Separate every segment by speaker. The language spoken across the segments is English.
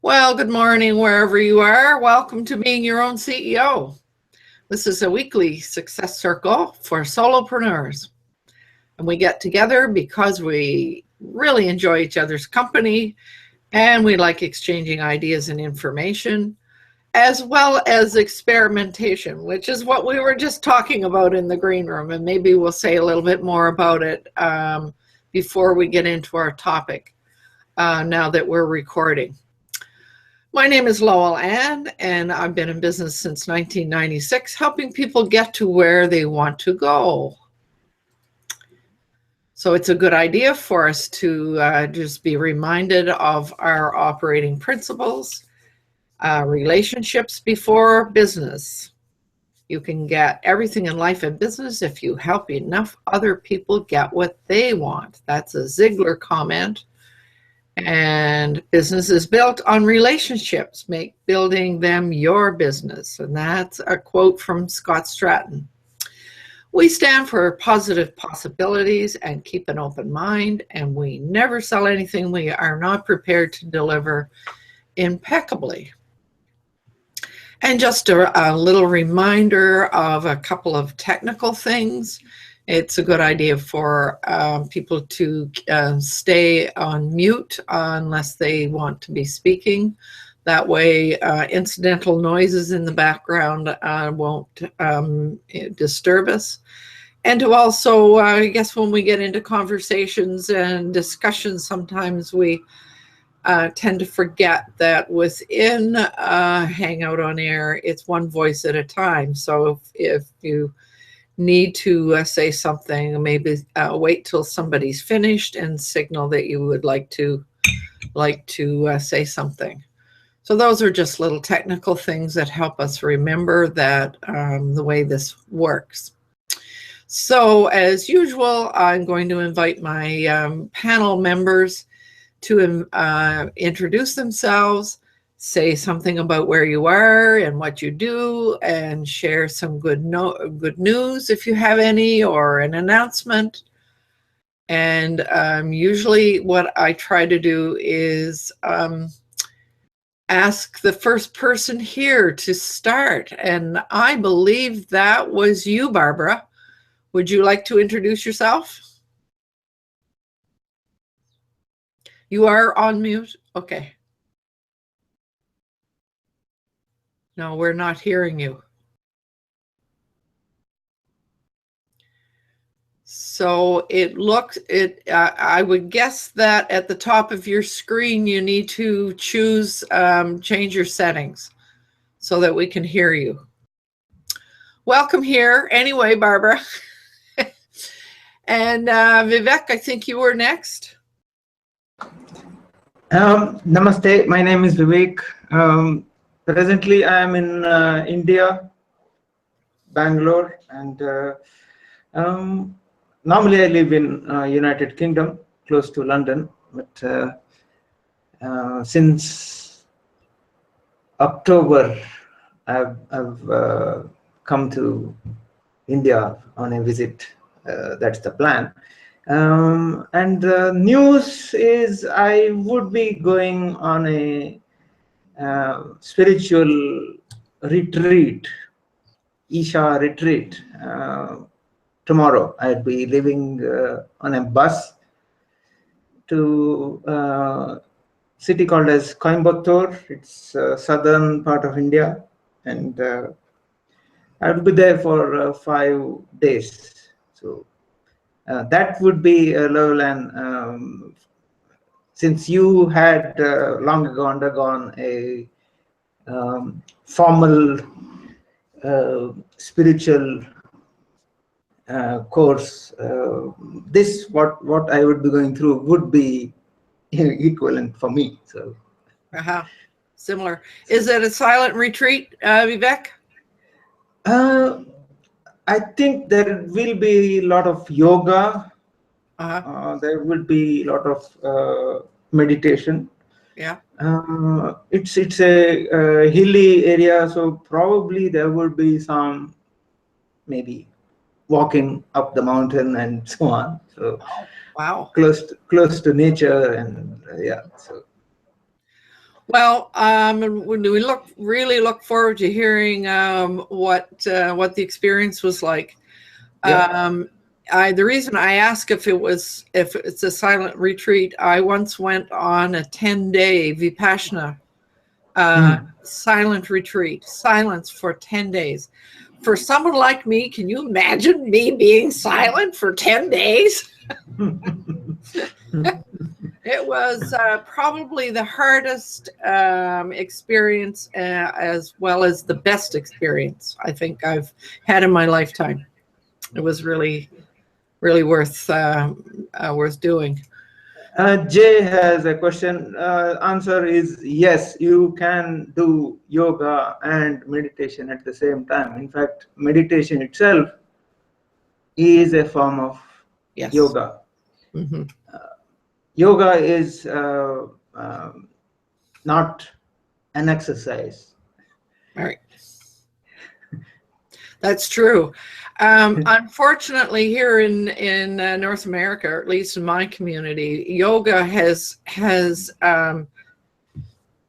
Speaker 1: Well, good morning, wherever you are. Welcome to Being Your Own CEO. This is a weekly success circle for solopreneurs. And we get together because we really enjoy each other's company and we like exchanging ideas and information, as well as experimentation, which is what we were just talking about in the green room. And maybe we'll say a little bit more about it before we get into our topic now that we're recording. My name is Lowell Ann, and I've been in business since 1996, helping people get to where they want to go. So it's a good idea for us to just be reminded of our operating principles, relationships before business. You can get everything in life and business if you help enough other people get what they want. That's a Ziegler comment. And business is built on relationships. Make building them your business. And that's a quote from Scott Stratton. We stand for positive possibilities and keep an open mind, and we never sell anything we are not prepared to deliver impeccably. And just a little reminder of a couple of technical things. It's a good idea for people to stay on mute unless they want to be speaking. That way, incidental noises in the background won't disturb us. And to also, I guess when we get into conversations and discussions, sometimes we tend to forget that within Hangout on Air, it's one voice at a time. So if you need to say something, maybe wait till somebody's finished and signal that you would like to say something. So those are just little technical things that help us remember that the way this works. So as usual, I'm going to invite my panel members to introduce themselves, say something about where you are and what you do, and share some good news if you have any, or an announcement. And usually what I try to do is ask the first person here to start. And I believe that was you, Barbara. Would you like to introduce yourself? You are on mute? Okay. No, we're not hearing you. So I would guess that at the top of your screen, you need to choose, change your settings so that we can hear you. Welcome here. Anyway, Barbara. And Vivek, I think you were next.
Speaker 2: Namaste, my name is Vivek. Presently, I am in India, Bangalore, and normally I live in United Kingdom, close to London, but since October, I've come to India on a visit. That's the plan. And the news is I would be going on a spiritual retreat, Isha retreat. Tomorrow I'd be leaving on a bus to a city called as Coimbatore. It's southern part of India, and I'll be there for 5 days. So that would be Lowell, and since you had long ago undergone a formal spiritual course, this what I would be going through would be equivalent for me. So
Speaker 1: similar. Is it a silent retreat, Vivek?
Speaker 2: I think there will be a lot of yoga. There will be a lot of meditation.
Speaker 1: Yeah.
Speaker 2: It's a hilly area, so probably there will be some maybe walking up the mountain and so on. So
Speaker 1: wow,
Speaker 2: close to nature, and yeah. So
Speaker 1: Well, we really look forward to hearing what the experience was like.
Speaker 2: Yeah.
Speaker 1: The reason I ask if it's a silent retreat, I once went on a 10-day Vipassana silent retreat, silence for 10 days. For someone like me, can you imagine me being silent for 10 days? It was probably the hardest experience, as well as the best experience I think I've had in my lifetime. It was really, really worth doing.
Speaker 2: Jay has a question. Answer is yes, you can do yoga and meditation at the same time. In fact, meditation itself is a form of
Speaker 1: Yes.
Speaker 2: yoga.
Speaker 1: Mm-hmm.
Speaker 2: Yoga is not an exercise.
Speaker 1: All right. That's true. Unfortunately, here in North America, or at least in my community, yoga has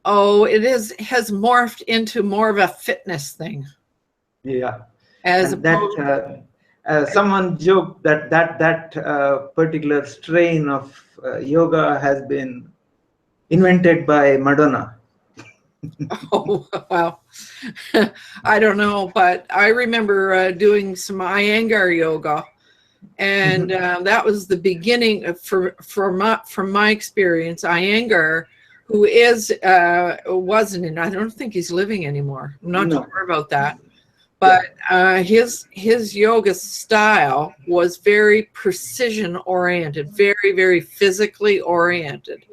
Speaker 1: morphed into more of a fitness thing.
Speaker 2: Yeah,
Speaker 1: As
Speaker 2: and that someone joked that particular strain of yoga has been invented by Madonna.
Speaker 1: oh wow, I don't know, but I remember doing some Iyengar yoga, and that was the beginning from my experience. Iyengar, who wasn't in, I don't think he's living anymore. I'm not sure about that. But his yoga style was very precision oriented, very, very physically oriented.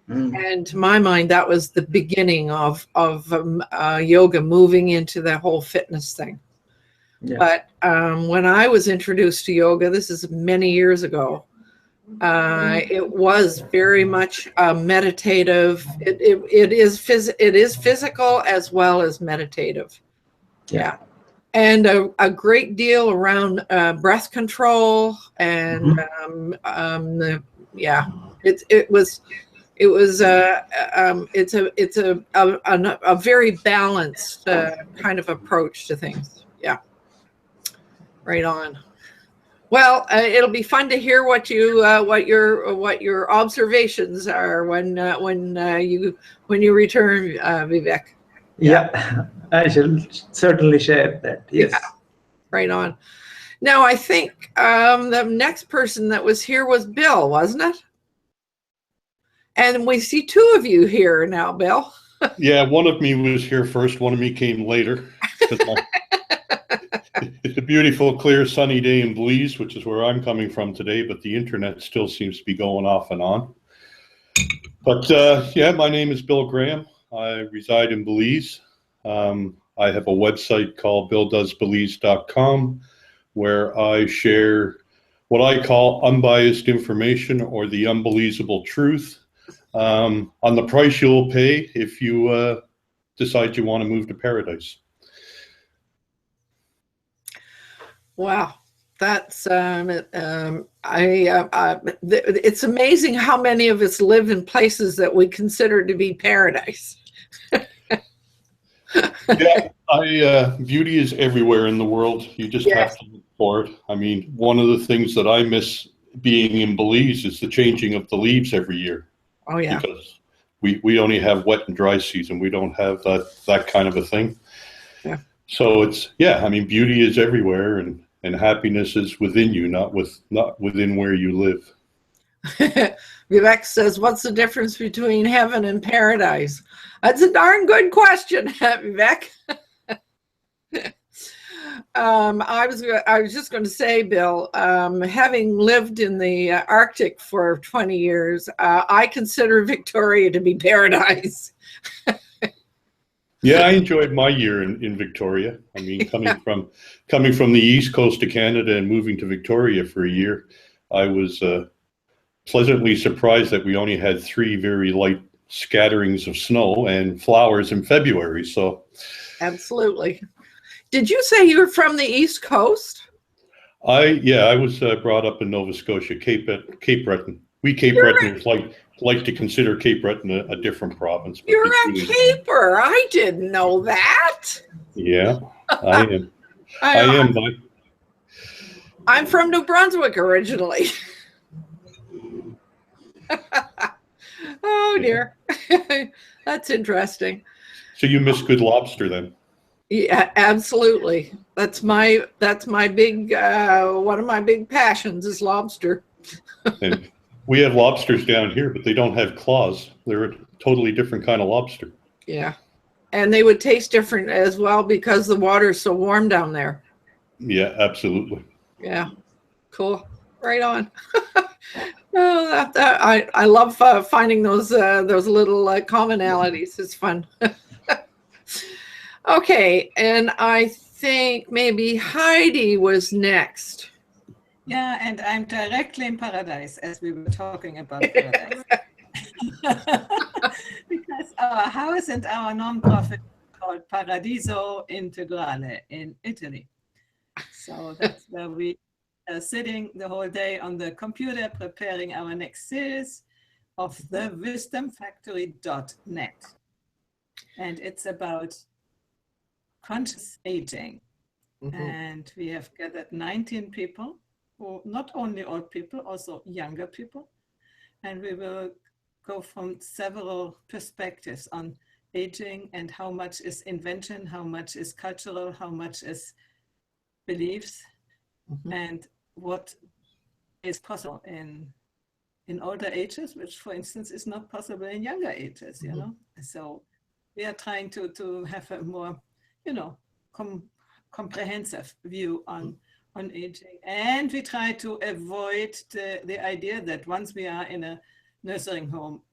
Speaker 1: And to my mind, that was the beginning of yoga moving into the whole fitness thing. Yeah. But when I was introduced to yoga, this is many years ago, it was very much meditative. It is physical as well as meditative. Yeah. And a great deal around breath control, and it's a very balanced kind of approach to things. Yeah, right on. Well, it'll be fun to hear what your observations are when you return, Vivek.
Speaker 2: Yeah, I shall certainly share that. Yes. Yeah,
Speaker 1: right on. Now, I think the next person that was here was Bill, wasn't it? And we see two of you here now, Bill.
Speaker 3: Yeah, one of me was here first. One of me came later. It's a beautiful, clear, sunny day in Belize, which is where I'm coming from today, but the internet still seems to be going off and on. But yeah, my name is Bill Graham. I reside in Belize. I have a website called BillDoesBelize.com, where I share what I call unbiased information, or the unbelievable truth, on the price you'll pay if you decide you want to move to paradise.
Speaker 1: Wow, that's it's amazing how many of us live in places that we consider to be paradise.
Speaker 3: Yeah, beauty is everywhere in the world. You just have to look for it. I mean, one of the things that I miss being in Belize is the changing of the leaves every year.
Speaker 1: Oh yeah,
Speaker 3: because we only have wet and dry season. We don't have that kind of a thing.
Speaker 1: Yeah.
Speaker 3: So it's, I mean, beauty is everywhere, and happiness is within you, not within where you live.
Speaker 1: Vivek says, what's the difference between heaven and paradise? That's a darn good question, Vivek. I was just going to say, Bill, having lived in the Arctic for 20 years, I consider Victoria to be paradise.
Speaker 3: Yeah, I enjoyed my year in Victoria. I mean, coming from the east coast of Canada and moving to Victoria for a year, I was pleasantly surprised that we only had 3 very light scatterings of snow and flowers in February. So,
Speaker 1: absolutely. Did you say you were from the East Coast?
Speaker 3: I was brought up in Nova Scotia, Cape Breton. We Cape Bretoners like to consider Cape Breton a different province. But
Speaker 1: You're a Caper. I didn't know that.
Speaker 3: Yeah, I am. I am.
Speaker 1: I'm from New Brunswick originally. Oh dear. That's interesting.
Speaker 3: So you miss good lobster then?
Speaker 1: Yeah, absolutely. That's my big one of my big passions is lobster.
Speaker 3: And we have lobsters down here, but they don't have claws. They're a totally different kind of lobster.
Speaker 1: Yeah. And they would taste different as well because the water is so warm down there.
Speaker 3: Yeah, absolutely.
Speaker 1: Yeah. Cool. Right on. Oh, I love finding those little commonalities. It's fun. Okay, and I think maybe Heidi was next.
Speaker 4: Yeah, and I'm directly in paradise as we were talking about paradise. Because our house and our nonprofit called Paradiso Integrale in Italy. So that's where we are sitting the whole day on the computer preparing our next series of the wisdomfactory.net. And it's about conscious aging. Mm-hmm. And we have gathered 19 people, who not only old people, also younger people. And we will go from several perspectives on aging and how much is invention, how much is cultural, how much is beliefs, mm-hmm. and what is possible in older ages, which for instance is not possible in younger ages, you mm-hmm. know. So we are trying to have a more, you know, comprehensive view on aging, and we try to avoid the idea that once we are in a nursing home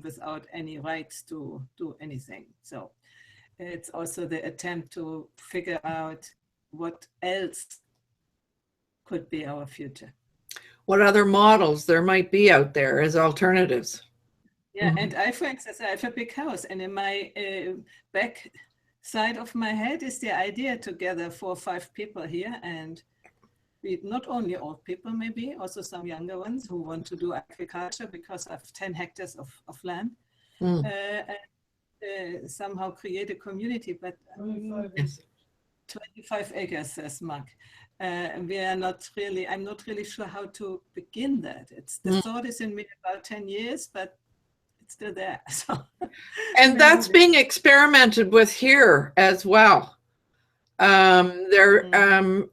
Speaker 4: without any rights to do anything. So it's also the attempt to figure out what else could be our future.
Speaker 1: What other models there might be out there as alternatives.
Speaker 4: Yeah, mm-hmm. And I, for instance, I have a big house, and in my back side of my head is the idea to gather 4 or 5 people here, and we not only old people, maybe also some younger ones who want to do agriculture because I have 10 hectares of land, and somehow create a community. But 25 acres, says Mark. We are not really, I'm not really sure how to begin that. The thought is in me about 10 years, but it's still there. So.
Speaker 1: And that's being experimented with here as well. They're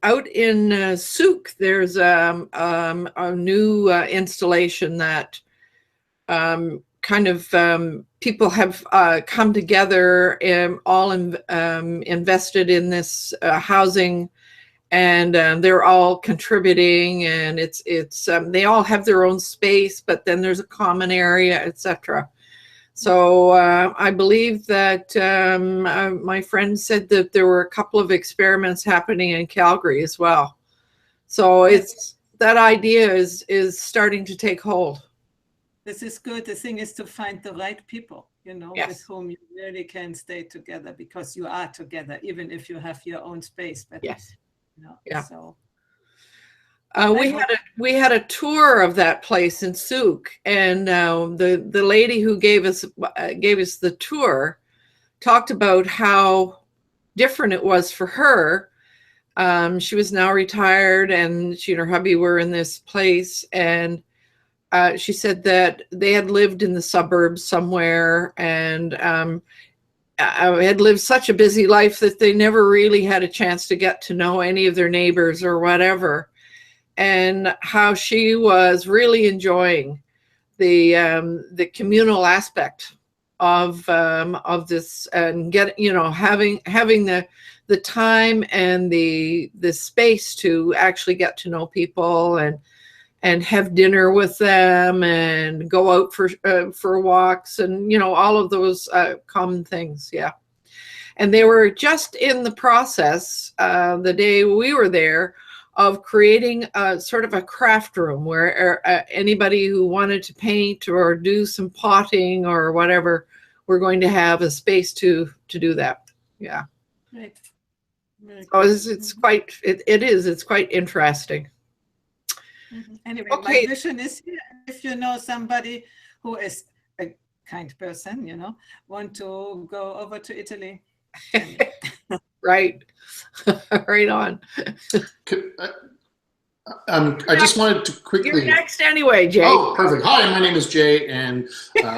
Speaker 1: out in Souk. There's a new installation that people have come together and all invested in this housing, and they're all contributing, and it's they all have their own space, but then there's a common area, etc. So I believe that my friend said that there were a couple of experiments happening in Calgary as well. So it's that idea is starting to take hold.
Speaker 4: This is good. The thing is to find the right people, you know, yes. with whom you really can stay together, because you are together, even if you have your own space. But
Speaker 1: yes,
Speaker 4: you know,
Speaker 1: yeah.
Speaker 4: So.
Speaker 1: We had a tour of that place in Souk, and the lady who gave us the tour talked about how different it was for her. She was now retired, and she and her hubby were in this place, and she said that they had lived in the suburbs somewhere, and had lived such a busy life that they never really had a chance to get to know any of their neighbors or whatever. And how she was really enjoying the communal aspect of this, and having the time and the space to actually get to know people and have dinner with them and go out for walks, and all of those common things. Yeah. And they were just in the process the day we were there of creating a sort of a craft room where anybody who wanted to paint or do some potting or whatever, we're going to have a space to do that. Yeah.
Speaker 4: Right.
Speaker 1: So it's quite interesting.
Speaker 4: Anyway,
Speaker 1: Okay.
Speaker 4: my vision is here. If you know somebody who is a kind person, you know, want to go over to Italy.
Speaker 1: Right. Right on.
Speaker 5: I just wanted to quickly.
Speaker 1: You're next anyway, Jay.
Speaker 5: Oh, perfect. Hi, my name is Jay, and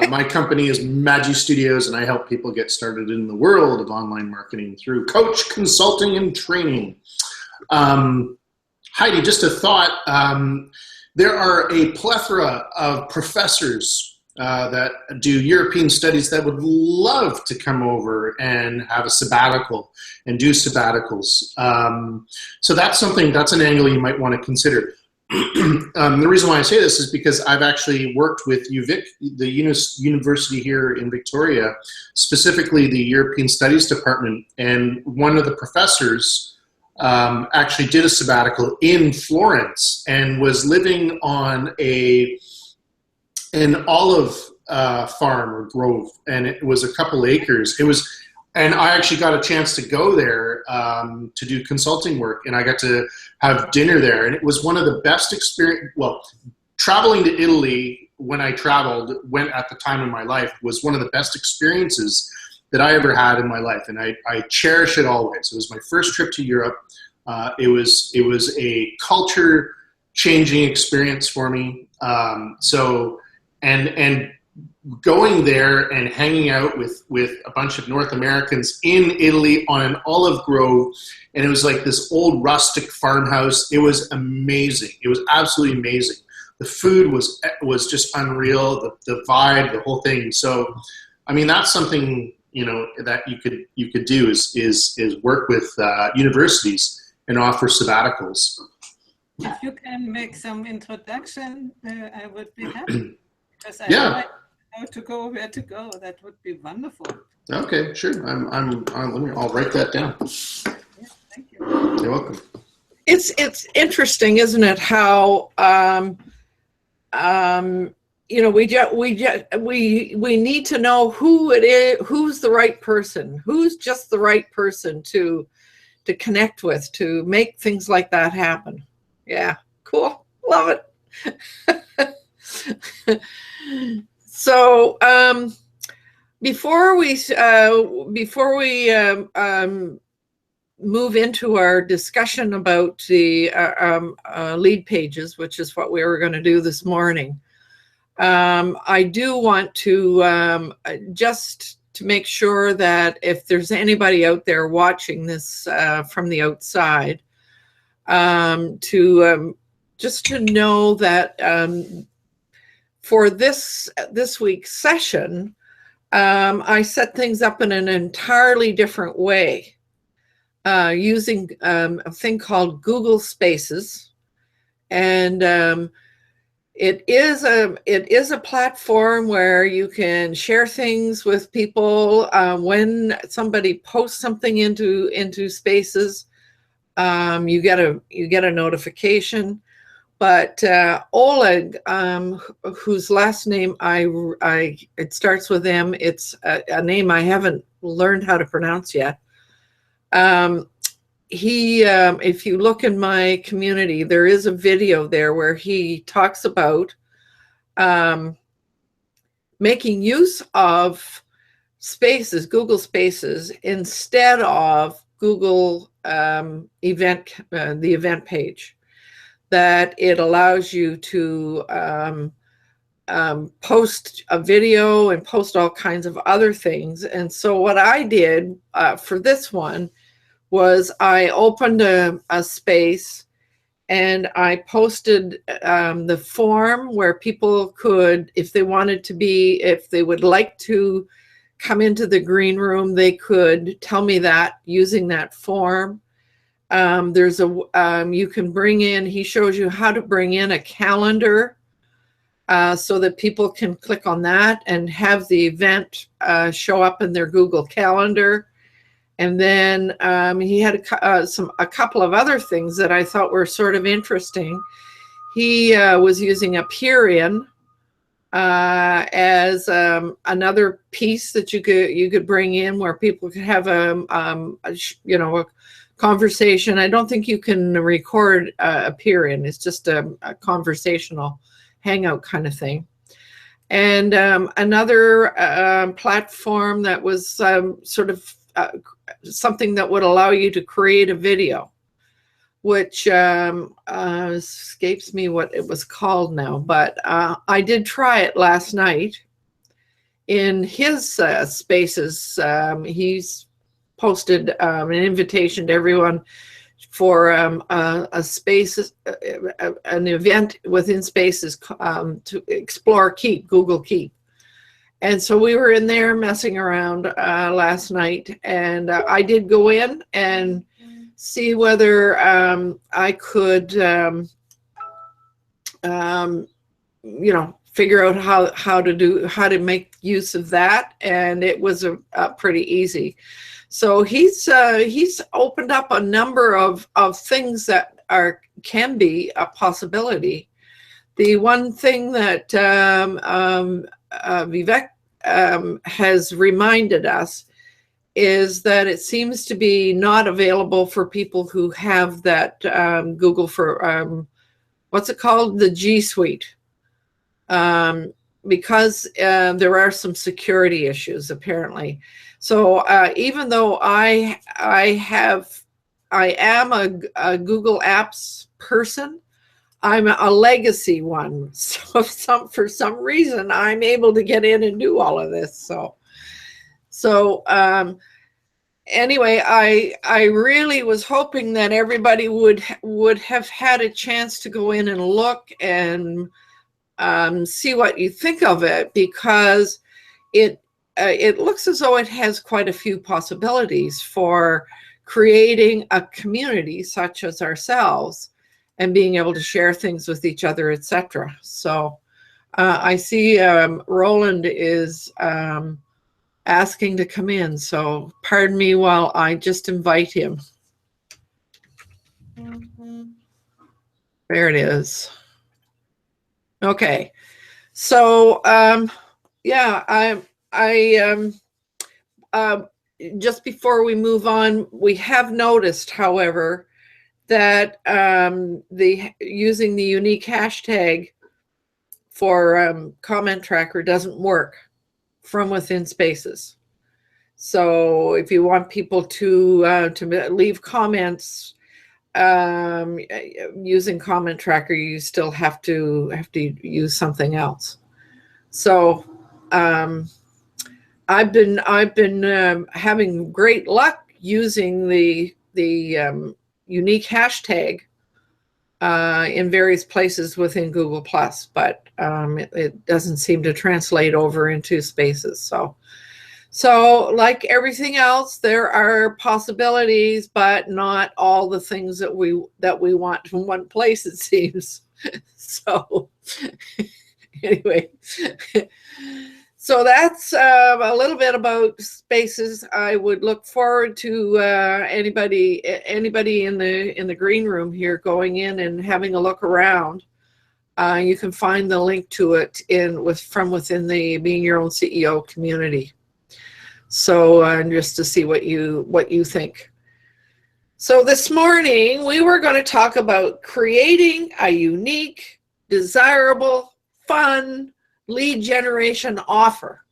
Speaker 5: my company is Magi Studios, and I help people get started in the world of online marketing through coach, consulting, and training. Heidi, just a thought. There are a plethora of professors that do European studies that would love to come over and have a sabbatical and do sabbaticals. So that's an angle you might want to consider. The reason why I say this is because I've actually worked with UVic, the university here in Victoria, specifically the European Studies Department, and one of the professors actually did a sabbatical in Florence and was living on an olive farm or grove, and it was a couple acres. And I actually got a chance to go there to do consulting work, and I got to have dinner there, and it was one of the best experience. Well, traveling to Italy when I traveled, at the time in my life, was one of the best experiences that I ever had in my life, and I cherish it always. It was my first trip to Europe. It was a culture-changing experience for me. And going there and hanging out with a bunch of North Americans in Italy on an olive grove, and it was like this old rustic farmhouse. It was amazing. It was absolutely amazing. The food was just unreal. The vibe, the whole thing. So, I mean, that's something, you know, that you could do is work with universities and offer sabbaticals.
Speaker 4: If you can make some introduction, I would be happy. Because I
Speaker 5: Yeah.
Speaker 4: how to go, where to go. That would be wonderful.
Speaker 5: Okay, sure. I'll write that down.
Speaker 4: Yeah, thank you.
Speaker 5: You're welcome.
Speaker 1: It's interesting, isn't it? How you know, we need to know who it is, who's the right person, who's just the right person to connect with, to make things like that happen. Yeah, cool, love it. So before we move into our discussion about the lead pages, which is what we were going to do this morning, I do want to just to make sure that if there's anybody out there watching this from the outside, just to know that for this week's session, I set things up in an entirely different way, using a thing called Google Spaces, and it is a platform where you can share things with people. When somebody posts something into Spaces, you get a notification. But Oleg, whose last name it starts with M, it's a name I haven't learned how to pronounce yet. If you look in my community, there is a video there where he talks about making use of Spaces, Google Spaces, instead of Google the event page. That it allows you to post a video and post all kinds of other things. And so what I did for this one was I opened a space and I posted the form where people could, if they would like to come into the green room, they could tell me that using that form. You can bring in, he shows you how to bring in a calendar so that people can click on that and have the event show up in their Google Calendar. And then he had a couple of other things that I thought were sort of interesting. He was using a Aperion as another piece that you could bring in where people could have a conversation. I don't think you can record a peer-in. It's just a conversational hangout kind of thing. And another platform that was sort of something that would allow you to create a video, which escapes me what it was called now, but I did try it last night. In his spaces, he's posted an invitation to everyone for a space, an event within Spaces to explore Keep, Google Keep. And so we were in there messing around last night, and I did go in and see whether I could, you know, figure out how to make use of that, and it was pretty easy. So he's opened up a number of things that can be a possibility. The one thing that Vivek has reminded us is that it seems to be not available for people who have that Google for what's it called, the G Suite, because there are some security issues apparently. So even though I am a Google Apps person, I'm a legacy one. So for some reason, I'm able to get in and do all of this. So anyway, I really was hoping that everybody would have had a chance to go in and look and see what you think of it, because it looks as though it has quite a few possibilities for creating a community such as ourselves and being able to share things with each other, etc. So I see Roland is asking to come in, so pardon me while I just invite him. There it is. Okay, so yeah, I just before we move on, we have noticed, however, that using the unique hashtag for comment tracker doesn't work from within Spaces. So if you want people to leave comments using comment tracker, you still have to use something else. So I've been having great luck using the unique hashtag in various places within Google+, but it doesn't seem to translate over into Spaces. So like everything else, there are possibilities, but not all the things that we want from one place, it seems. So anyway, so that's a little bit about Spaces. I would look forward to anybody in the green room here going in and having a look around. You can find the link to it from within the Being Your Own CEO community. So just to see what you think. So this morning we were going to talk about creating a unique, desirable, fun lead generation offer.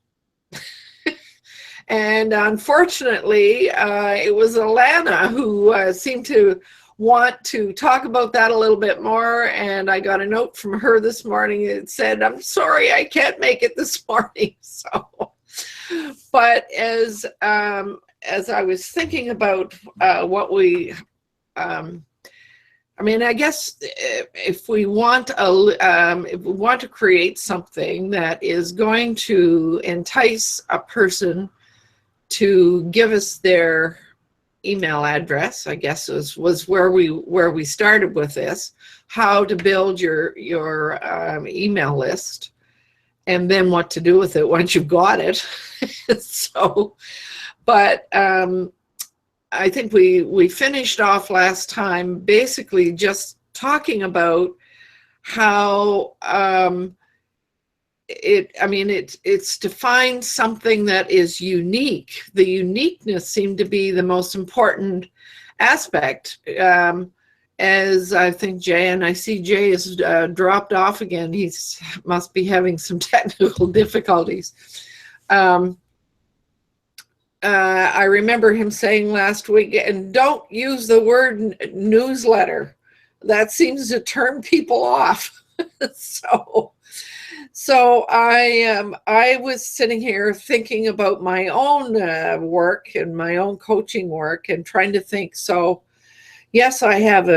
Speaker 1: And unfortunately, it was Alana who seemed to want to talk about that a little bit more, and I got a note from her this morning that said, "I'm sorry, I can't make it this morning." So, but as I was thinking about what we, I mean, I guess if we want to create something that is going to entice a person to give us their email address, I guess was where we started with this, how to build your email list, and then what to do with it once you've got it. So, but I think we finished off last time basically just talking about how it's to find something that is unique. The uniqueness seemed to be the most important aspect. As I think Jay, and I see Jay has dropped off again. He must be having some technical difficulties. I remember him saying last week, and don't use the word newsletter. That seems to turn people off. So I was sitting here thinking about my own work and my own coaching work and trying to think. So yes, I have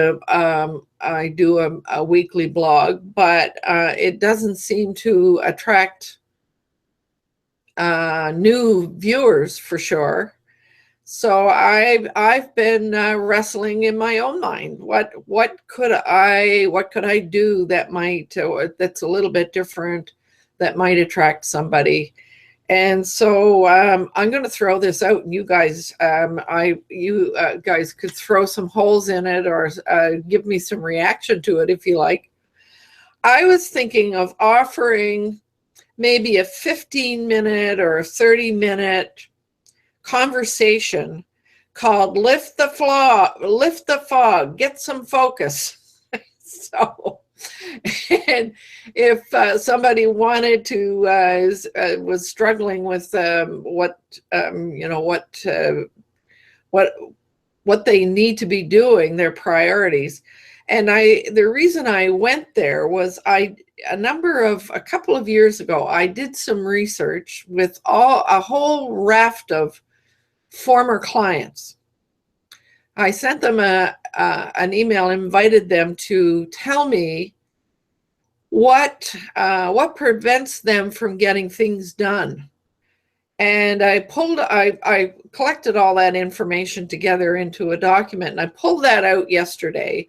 Speaker 1: I do a weekly blog, but it doesn't seem to attract new viewers for sure. So I've been wrestling in my own mind. What could I do that might that's a little bit different, that might attract somebody? And so I'm going to throw this out, and you guys, guys could throw some holes in it or give me some reaction to it if you like. I was thinking of offering maybe a 15-minute or a 30-minute conversation called Lift the Fog, Get Some Focus. So, and if somebody wanted to, was struggling with what they need to be doing, their priorities. And the reason I went there was a couple of years ago, I did some research with a whole raft of former clients. I sent them an email, invited them to tell me what prevents them from getting things done. And I collected all that information together into a document, and I pulled that out yesterday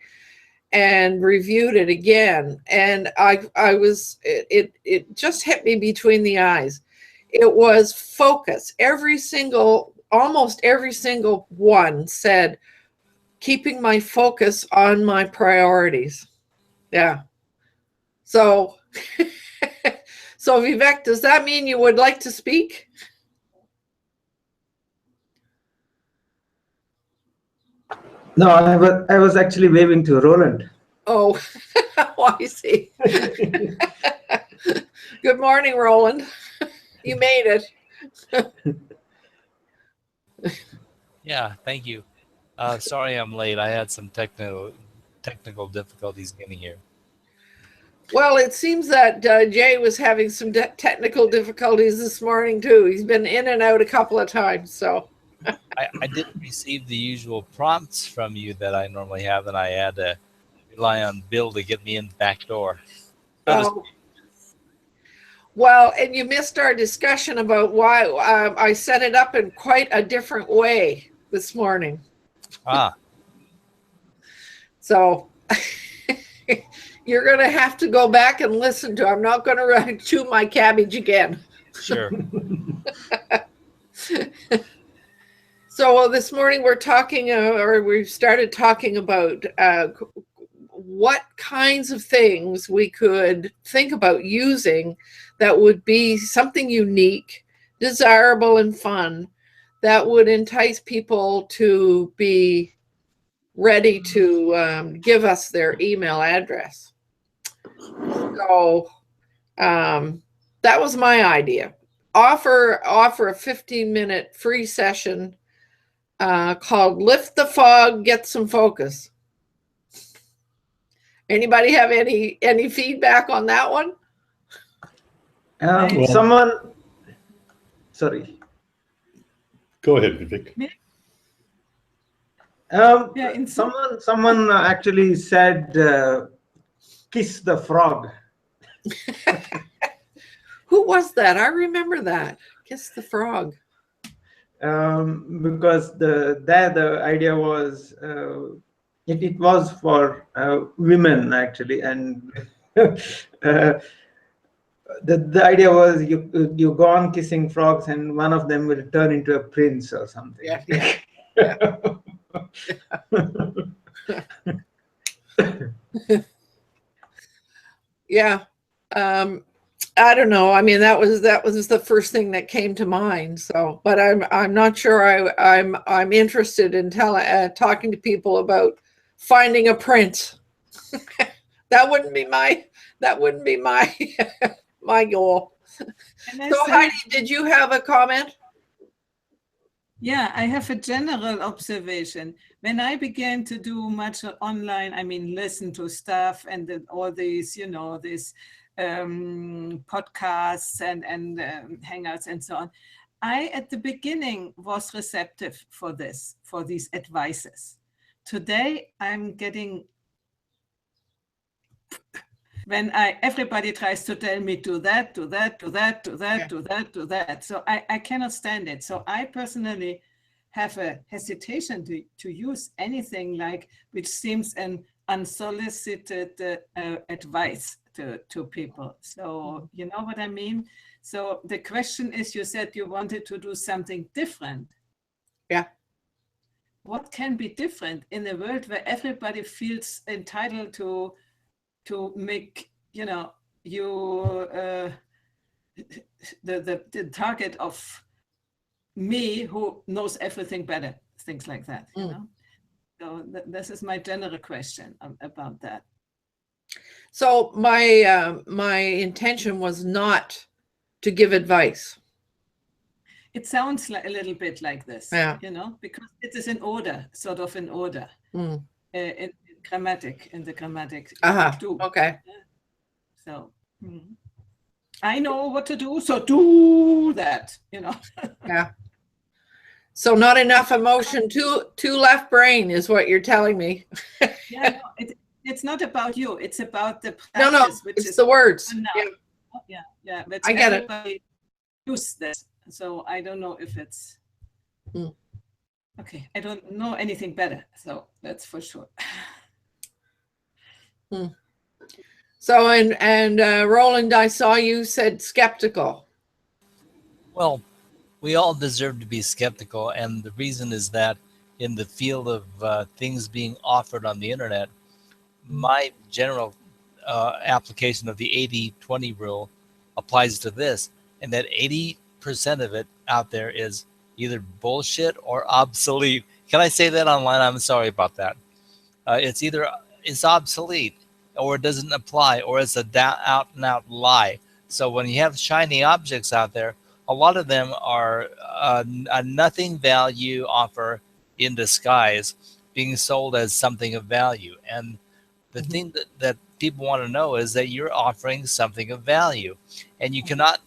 Speaker 1: and reviewed it again. And it just hit me between the eyes. It was focus. Almost every single one said, keeping my focus on my priorities. Yeah. So, so Vivek, does that mean you would like to speak?
Speaker 2: No, I was actually waving to Roland.
Speaker 1: Oh, I see. Good morning, Roland. You made it.
Speaker 6: Yeah, thank you. Sorry I'm late. I had some technical difficulties getting here.
Speaker 1: Well, it seems that Jay was having some technical difficulties this morning too. He's been in and out a couple of times, so.
Speaker 6: I didn't receive the usual prompts from you that I normally have, and I had to rely on Bill to get me in the back door.
Speaker 1: Well, and you missed our discussion about why I set it up in quite a different way this morning.
Speaker 6: Ah.
Speaker 1: So you're going to have to go back and listen to it. I'm not going to chew my cabbage again.
Speaker 6: Sure.
Speaker 1: So this morning we're talking, or we've started talking about what kinds of things we could think about using that would be something unique, desirable, and fun that would entice people to be ready to give us their email address. So that was my idea. Offer a 15-minute free session called Lift the Fog, Get Some Focus. Anybody have any feedback on that one?
Speaker 2: Sorry.
Speaker 3: Go ahead, Vivek.
Speaker 2: Someone actually said, kiss the frog.
Speaker 1: Who was that? I remember that. Kiss the frog.
Speaker 2: Because the idea was, it was for women actually, and the idea was you go on kissing frogs and one of them will turn into a prince or something.
Speaker 1: Yeah. I don't know. I mean, that was the first thing that came to mind. So, but I'm not sure. I'm interested in talking to people about finding a print. That wouldn't be my my goal. So Heidi, did you have a comment?
Speaker 4: Yeah, I have a general observation. When I began to do much online, I mean, listen to stuff and then all these, you know, these podcasts and hangouts and so on. I, at the beginning, was receptive for this, for these advices. Today, I'm getting, when everybody tries to tell me do that, do that, do that, do that, do that, do that. So I cannot stand it. So I personally have a hesitation to use anything like which seems an unsolicited advice to people. So you know what I mean? So the question is, you said you wanted to do something different.
Speaker 1: Yeah.
Speaker 4: What can be different in a world where everybody feels entitled to make, you know, you the target of me who knows everything better, things like that, you know? So this is my general question about that.
Speaker 1: So my intention was not to give advice.
Speaker 4: It sounds like a little bit like this,
Speaker 1: yeah.
Speaker 4: You know, because it is in order, sort of in order, in the grammatic.
Speaker 1: Okay.
Speaker 4: So I know what to do, so do that, you know.
Speaker 1: Yeah. So not enough emotion, too left brain is what you're telling me.
Speaker 4: Yeah, no, it's not about you. It's about the
Speaker 1: practice. No, which it's is the words.
Speaker 4: Yeah. But
Speaker 1: I get it.
Speaker 4: Use this, so I don't know if it's okay. I don't know anything better, so that's for sure.
Speaker 1: So and Roland, I saw you said skeptical.
Speaker 6: Well, we all deserve to be skeptical, and the reason is that in the field of things being offered on the internet, my general application of the 80-20 rule applies to this, and that 80% of it out there is either bullshit or obsolete. Can I say that online? I'm sorry about that. It's obsolete, or it doesn't apply, or it's a out and out lie. So when you have shiny objects out there, a lot of them are a nothing value offer in disguise being sold as something of value. And the thing that people want to know is that you're offering something of value, and you cannot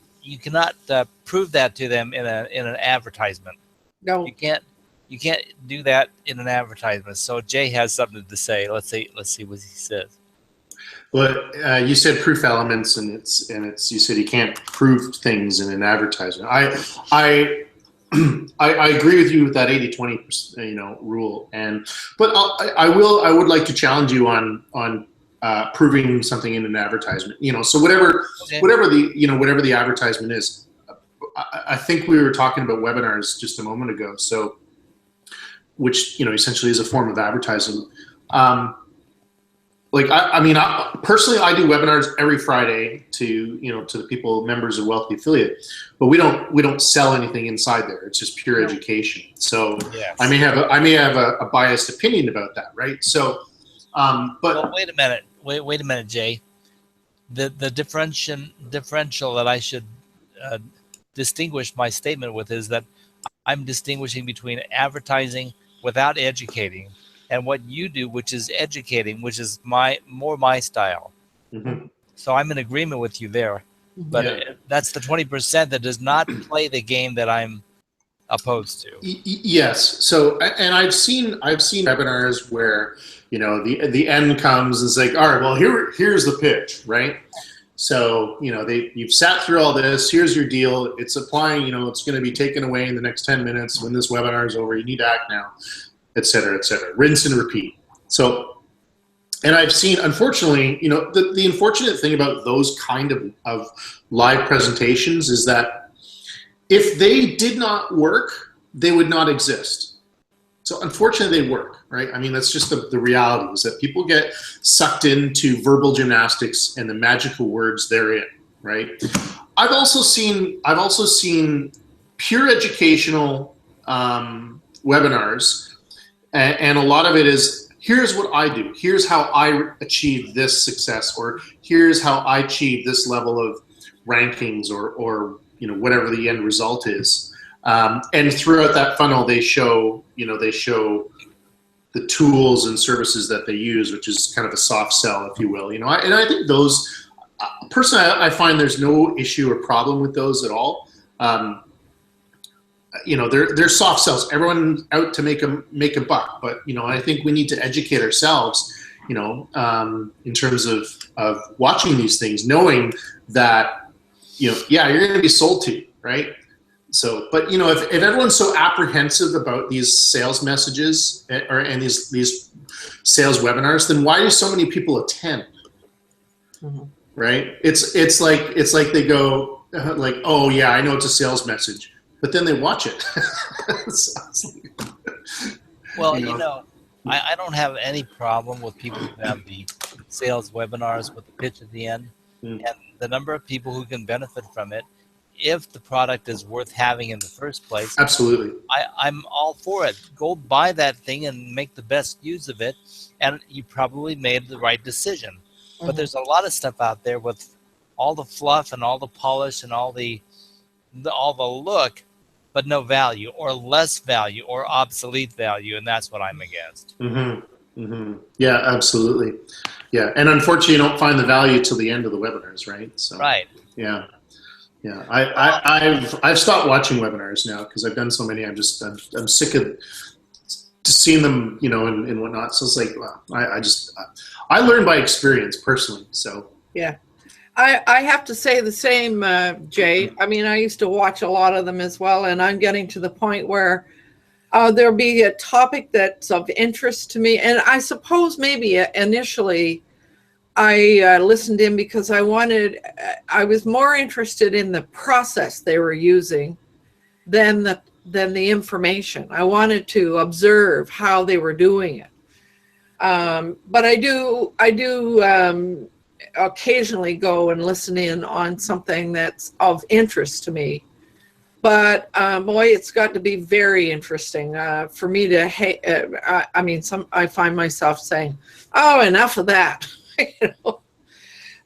Speaker 6: prove that to them in an advertisement.
Speaker 1: No,
Speaker 6: you can't do that in an advertisement. So Jay has something to say. Let's see what he says.
Speaker 5: Well, you said proof elements, and it's you said you can't prove things in an advertisement. I agree with you with that 80-20 rule, but I would like to challenge you on proving something in an advertisement. So whatever the advertisement is. I think we were talking about webinars just a moment ago. So, which essentially is a form of advertising. Personally, I do webinars every Friday to the people, members of Wealthy Affiliate, but we don't sell anything inside there. It's just pure education. So yes. I may have a biased opinion about that, right? So, but
Speaker 6: wait a minute, Jay. The differential that I should distinguish my statement with is that I'm distinguishing between advertising without educating and what you do, which is educating, which is more my style.
Speaker 5: Mm-hmm.
Speaker 6: So I'm in agreement with you there, but that's the 20% that does not play the game that I'm opposed to.
Speaker 5: Yes. So, and I've seen webinars where the end comes and it's like, all right, well here's the pitch, right? So you've sat through all this. Here's your deal. It's applying. It's going to be taken away in the next 10 minutes when this webinar is over. You need to act now. Et cetera, rinse and repeat. So, and I've seen, unfortunately, the unfortunate thing about those kind of live presentations is that if they did not work, they would not exist. So unfortunately they work, right? I mean, that's just the reality is that people get sucked into verbal gymnastics and the magical words therein, right? I've also seen pure educational webinars, and a lot of it is, here's what I do, here's how I achieve this success, or here's how I achieve this level of rankings, or you know, whatever the end result is. And throughout that funnel, they show the tools and services that they use, which is kind of a soft sell, if you will. You know, and I think those, personally, I find there's no issue or problem with those at all. You know, they're soft sells. Everyone's out to make a buck, but you know, I think we need to educate ourselves, you know, in terms of watching these things, knowing that, you know, yeah, you're going to be sold to, right? So, but you know, if everyone's so apprehensive about these sales messages and these sales webinars, then why do so many people attend? Mm-hmm. Right? It's like they go like, oh yeah, I know it's a sales message, but then they watch it.
Speaker 6: Well, you know, I don't have any problem with people who have the sales webinars with the pitch at the end, and the number of people who can benefit from it, if the product is worth having in the first place.
Speaker 5: Absolutely.
Speaker 6: I'm all for it. Go buy that thing and make the best use of it, and you probably made the right decision. Mm-hmm. But there's a lot of stuff out there with all the fluff and all the polish and all the look, but no value, or less value, or obsolete value, and that's what I'm against.
Speaker 5: Mm-hmm. Mm-hmm. Yeah, absolutely. Yeah, and unfortunately, you don't find the value till the end of the webinars, right? So, right. Yeah. Yeah, I've stopped watching webinars now because I've done so many. I'm sick of seeing them, you know, and whatnot. So it's like, well, I learn by experience personally. So
Speaker 1: yeah, I have to say the same, Jay. I mean, I used to watch a lot of them as well, and I'm getting to the point where there'll be a topic that's of interest to me, and I suppose maybe initially I listened in because I was more interested in the process they were using than the information. I wanted to observe how they were doing it. But I do occasionally go and listen in on something that's of interest to me. But boy, it's got to be very interesting for me to. I find myself saying, "Oh, enough of that." You know?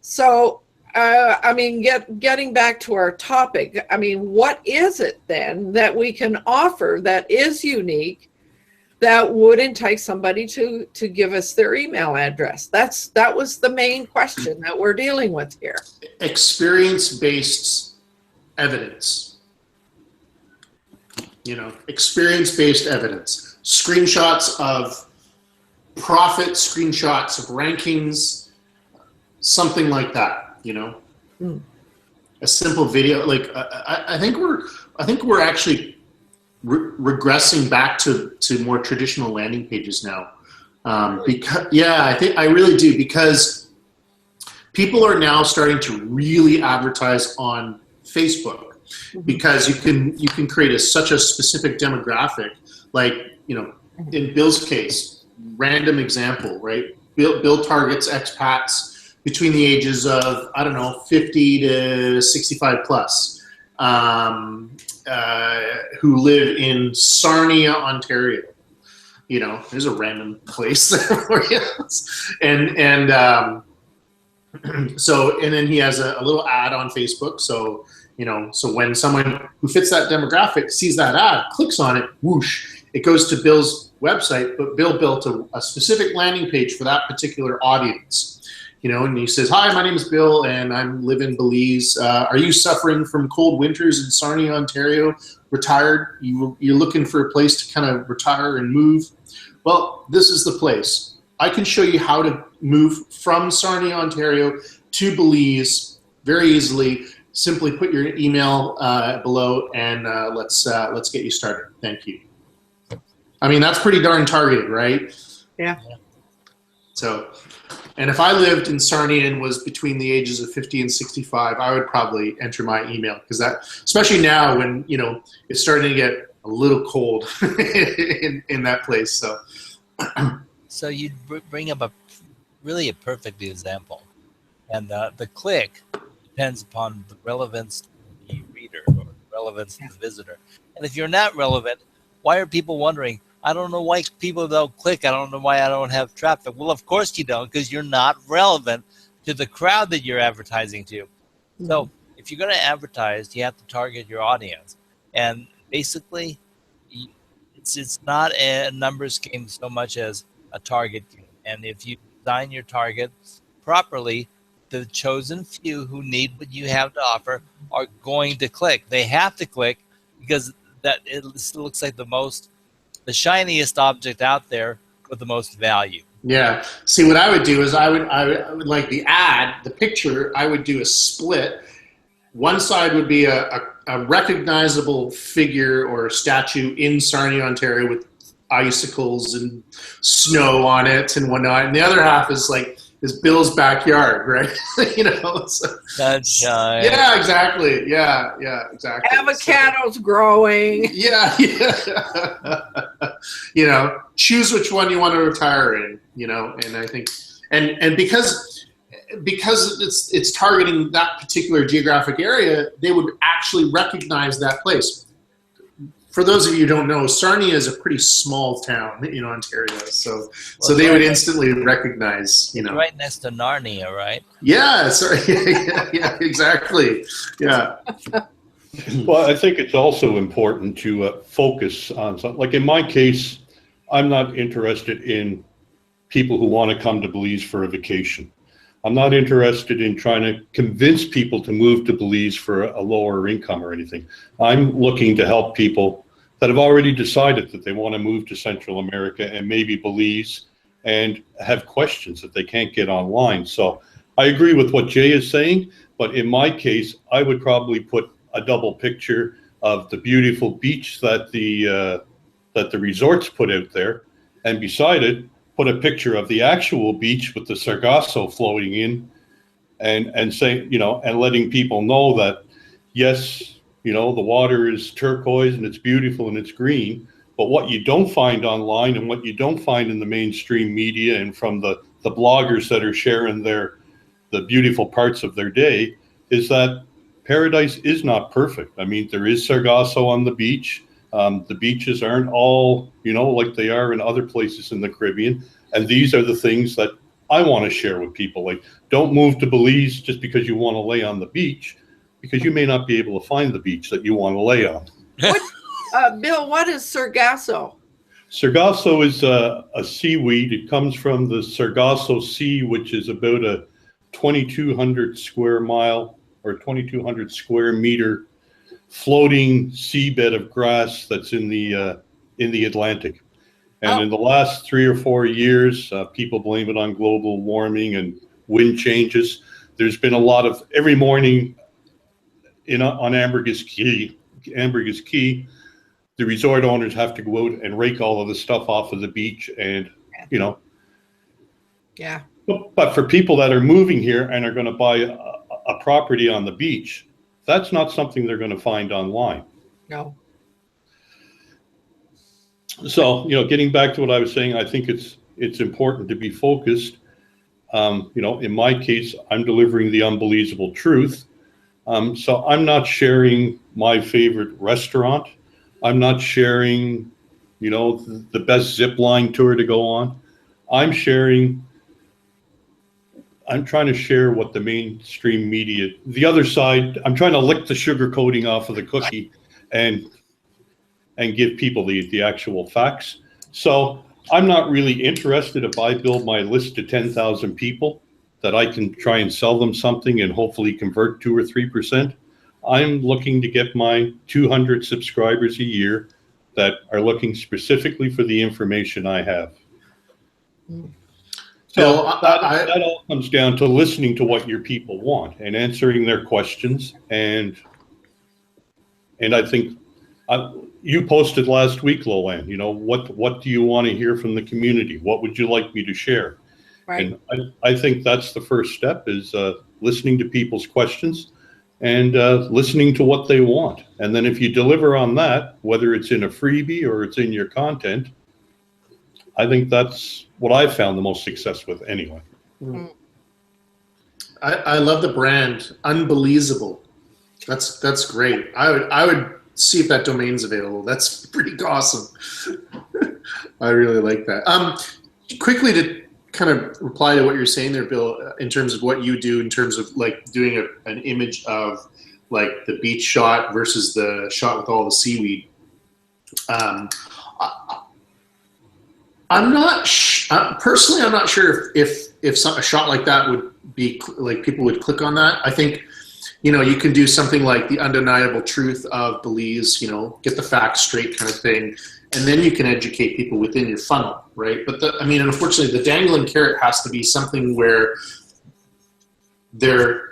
Speaker 1: So, getting back to our topic, I mean, what is it then that we can offer that is unique that would entice somebody to give us their email address? That was the main question that we're dealing with here.
Speaker 5: Experience-based evidence. You know, experience-based evidence. Screenshots of profit, screenshots of rankings, something like that, you know. A simple video, like I think we're actually regressing back to more traditional landing pages now. Because I really do, because people are now starting to really advertise on Facebook, because you can create such a specific demographic. Like, you know, in Bill's case, random example, right? Bill targets expats between the ages of, I don't know, 50 to 65 plus, who live in Sarnia, Ontario. You know, there's a random place for you. So then he has a little ad on Facebook. So, you know, so when someone who fits that demographic sees that ad, clicks on it, whoosh, it goes to Bill's website, but Bill built a specific landing page for that particular audience. You know, and he says, "Hi, my name is Bill, and I live in Belize. Are you suffering from cold winters in Sarnia, Ontario? Retired? You're looking for a place to kind of retire and move? Well, this is the place. I can show you how to move from Sarnia, Ontario to Belize very easily. Simply put your email below, and let's get you started. Thank you." I mean, that's pretty darn targeted, right?
Speaker 1: Yeah.
Speaker 5: So, and if I lived in Sarnia and was between the ages of 50 and 65, I would probably enter my email, because that, especially now when, you know, it's starting to get a little cold in that place. So,
Speaker 6: so you bring up really a perfect example, and the click depends upon the relevance to the reader or the relevance to the visitor. And if you're not relevant, why are people wondering? I don't know why people don't click. I don't know why I don't have traffic. Well, of course you don't, because you're not relevant to the crowd that you're advertising to. So if you're going to advertise, you have to target your audience. And basically, it's not a numbers game so much as a target game. And if you design your target properly, the chosen few who need what you have to offer are going to click. They have to click because that it looks like the shiniest object out there with the most value.
Speaker 5: Yeah. See, what I would do is I would like the picture, I would do a split. One side would be a recognizable figure or statue in Sarnia, Ontario with icicles and snow on it and whatnot. And the other half is Bill's backyard, right? So,
Speaker 6: Sunshine.
Speaker 5: yeah, exactly. Yeah, exactly.
Speaker 1: Avocados growing.
Speaker 5: Yeah. Choose which one you want to retire in, and I think, and because it's targeting that particular geographic area, they would actually recognize that place. For those of you who don't know, Sarnia is a pretty small town in Ontario, so they would instantly recognize,
Speaker 6: It's right next to Narnia, right?
Speaker 5: Yeah, sorry. yeah, exactly. Yeah.
Speaker 3: Well, I think it's also important to focus on something. Like in my case, I'm not interested in people who want to come to Belize for a vacation. I'm not interested in trying to convince people to move to Belize for a lower income or anything. I'm looking to help people that have already decided that they want to move to Central America and maybe Belize and have questions that they can't get online. So I agree with what Jay is saying, but in my case, I would probably put a double picture of the beautiful beach that the resorts put out there, and beside it, put a picture of the actual beach with the sargasso floating in, and say, and letting people know that, yes, the water is turquoise and it's beautiful and it's green, but what you don't find online and what you don't find in the mainstream media and from the bloggers that are sharing the beautiful parts of their day is that paradise is not perfect. I mean, there is sargasso on the beach. The beaches aren't all, like they are in other places in the Caribbean. And these are the things that I want to share with people. Like, don't move to Belize just because you want to lay on the beach, because you may not be able to find the beach that you want to lay on.
Speaker 1: Bill, what is sargasso?
Speaker 3: Sargasso is a seaweed. It comes from the Sargasso Sea, which is about a 2,200 square mile or 2,200 square meter floating seabed of grass that's in the Atlantic. And in the last 3 or 4 years, people blame it on global warming and wind changes. There's been a lot of, every morning on Ambergris Key, the resort owners have to go out and rake all of the stuff off of the beach, and
Speaker 1: Yeah.
Speaker 3: But for people that are moving here and are going to buy a property on the beach, that's not something they're going to find online.
Speaker 1: No.
Speaker 3: So, getting back to what I was saying, I think it's important to be focused. In my case, I'm delivering the unbelievable truth. So I'm not sharing my favorite restaurant. I'm not sharing, the best zip line tour to go on. I'm trying to share what the mainstream media, the other side, I'm trying to lick the sugar coating off of the cookie and give people the actual facts. So I'm not really interested if I build my list to 10,000 people that I can try and sell them something and hopefully convert 2 or 3%. I'm looking to get my 200 subscribers a year that are looking specifically for the information I have. So that all comes down to listening to what your people want and answering their questions. And I think you posted last week, Lolan, what do you want to hear from the community? What would you like me to share?
Speaker 1: Right.
Speaker 3: And I think that's the first step, is listening to people's questions and listening to what they want. And then if you deliver on that, whether it's in a freebie or it's in your content, I think that's what I've found the most success with anyway.
Speaker 5: I love the brand. Unbelievable. That's great. I would see if that domain's available. That's pretty awesome. I really like that. Quickly to kind of reply to what you're saying there, Bill, in terms of what you do in terms of like doing an image of like the beach shot versus the shot with all the seaweed. I'm not personally. I'm not sure if a shot like that would be like people would click on that. I think, you know, you can do something like the undeniable truth of Belize. You know, get the facts straight, kind of thing, and then you can educate people within your funnel, right? But I mean, unfortunately, the dangling carrot has to be something where it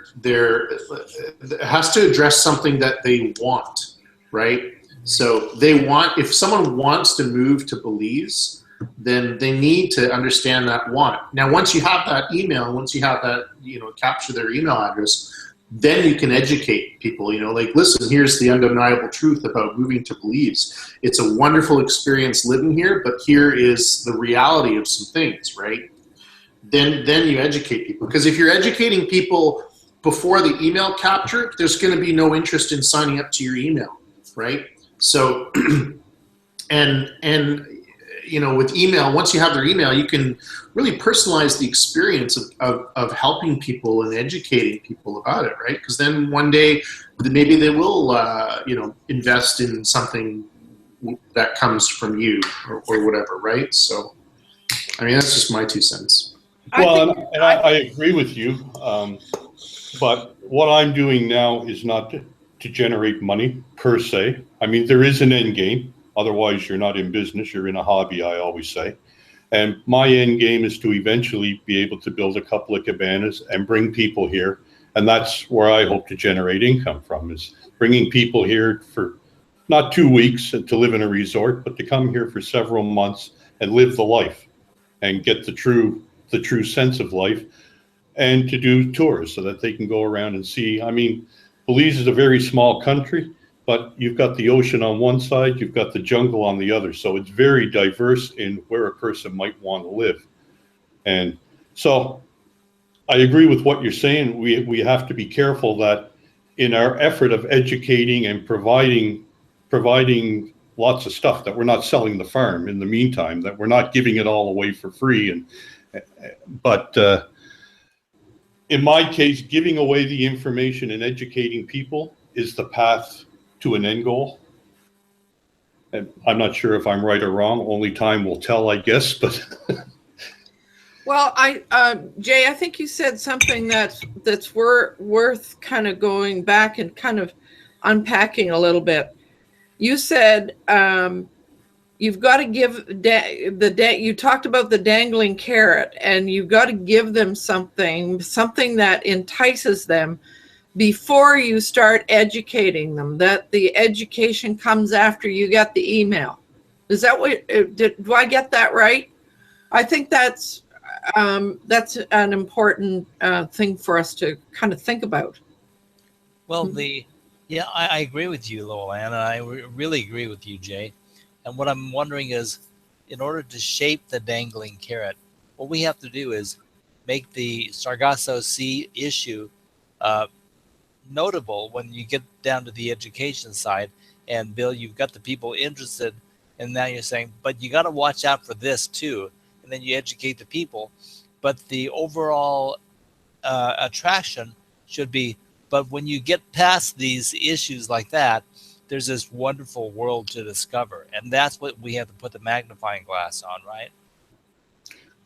Speaker 5: has to address something that they want, right? So they want, if someone wants to move to Belize, then they need to understand that want. Now, once you have that email, once you have that, you know, capture their email address, then you can educate people, you know, like, listen, here's the undeniable truth about moving to Belize. It's a wonderful experience living here, but here is the reality of some things, right? Then you educate people. Because if you're educating people before the email capture, there's going to be no interest in signing up to your email, right? So, and you know, with email, once you have their email, you can really personalize the experience of helping people and educating people about it, right? Because then one day, maybe they will, you know, invest in something that comes from you or whatever, right? So, I mean, that's just my 2 cents.
Speaker 3: Well, I agree with you, but what I'm doing now is not to generate money per se. I mean, there is an end game. Otherwise, you're not in business. You're in a hobby, I always say. And my end game is to eventually be able to build a couple of cabanas and bring people here. And that's where I hope to generate income from, is bringing people here for not 2 weeks to live in a resort, but to come here for several months and live the life and get the true sense of life, and to do tours so that they can go around and see. I mean, Belize is a very small country, but you've got the ocean on one side, you've got the jungle on the other. So it's very diverse in where a person might want to live. And so I agree with what you're saying. We have to be careful that in our effort of educating and providing lots of stuff, that we're not selling the farm in the meantime, that we're not giving it all away for free. But in my case, giving away the information and educating people is the path to an end goal. And I'm not sure if I'm right or wrong. Only time will tell, I guess. But
Speaker 1: well, Jay, I think you said something that's worth kind of going back and kind of unpacking a little bit. You said you've got to give you talked about the dangling carrot, and you've got to give them something that entices them before you start educating them, that the education comes after you get the email. Is that what, do I get that right? I think that's an important thing for us to kind of think about.
Speaker 6: Well, yeah, I agree with you, Lolan, and I really agree with you, Jay. And what I'm wondering is, in order to shape the dangling carrot, what we have to do is make the Sargasso Sea issue notable when you get down to the education side. And Bill, you've got the people interested, and now you're saying, but you got to watch out for this too. And then you educate the people. But the overall attraction should be, but when you get past these issues like that, there's this wonderful world to discover. And that's what we have to put the magnifying glass on, right?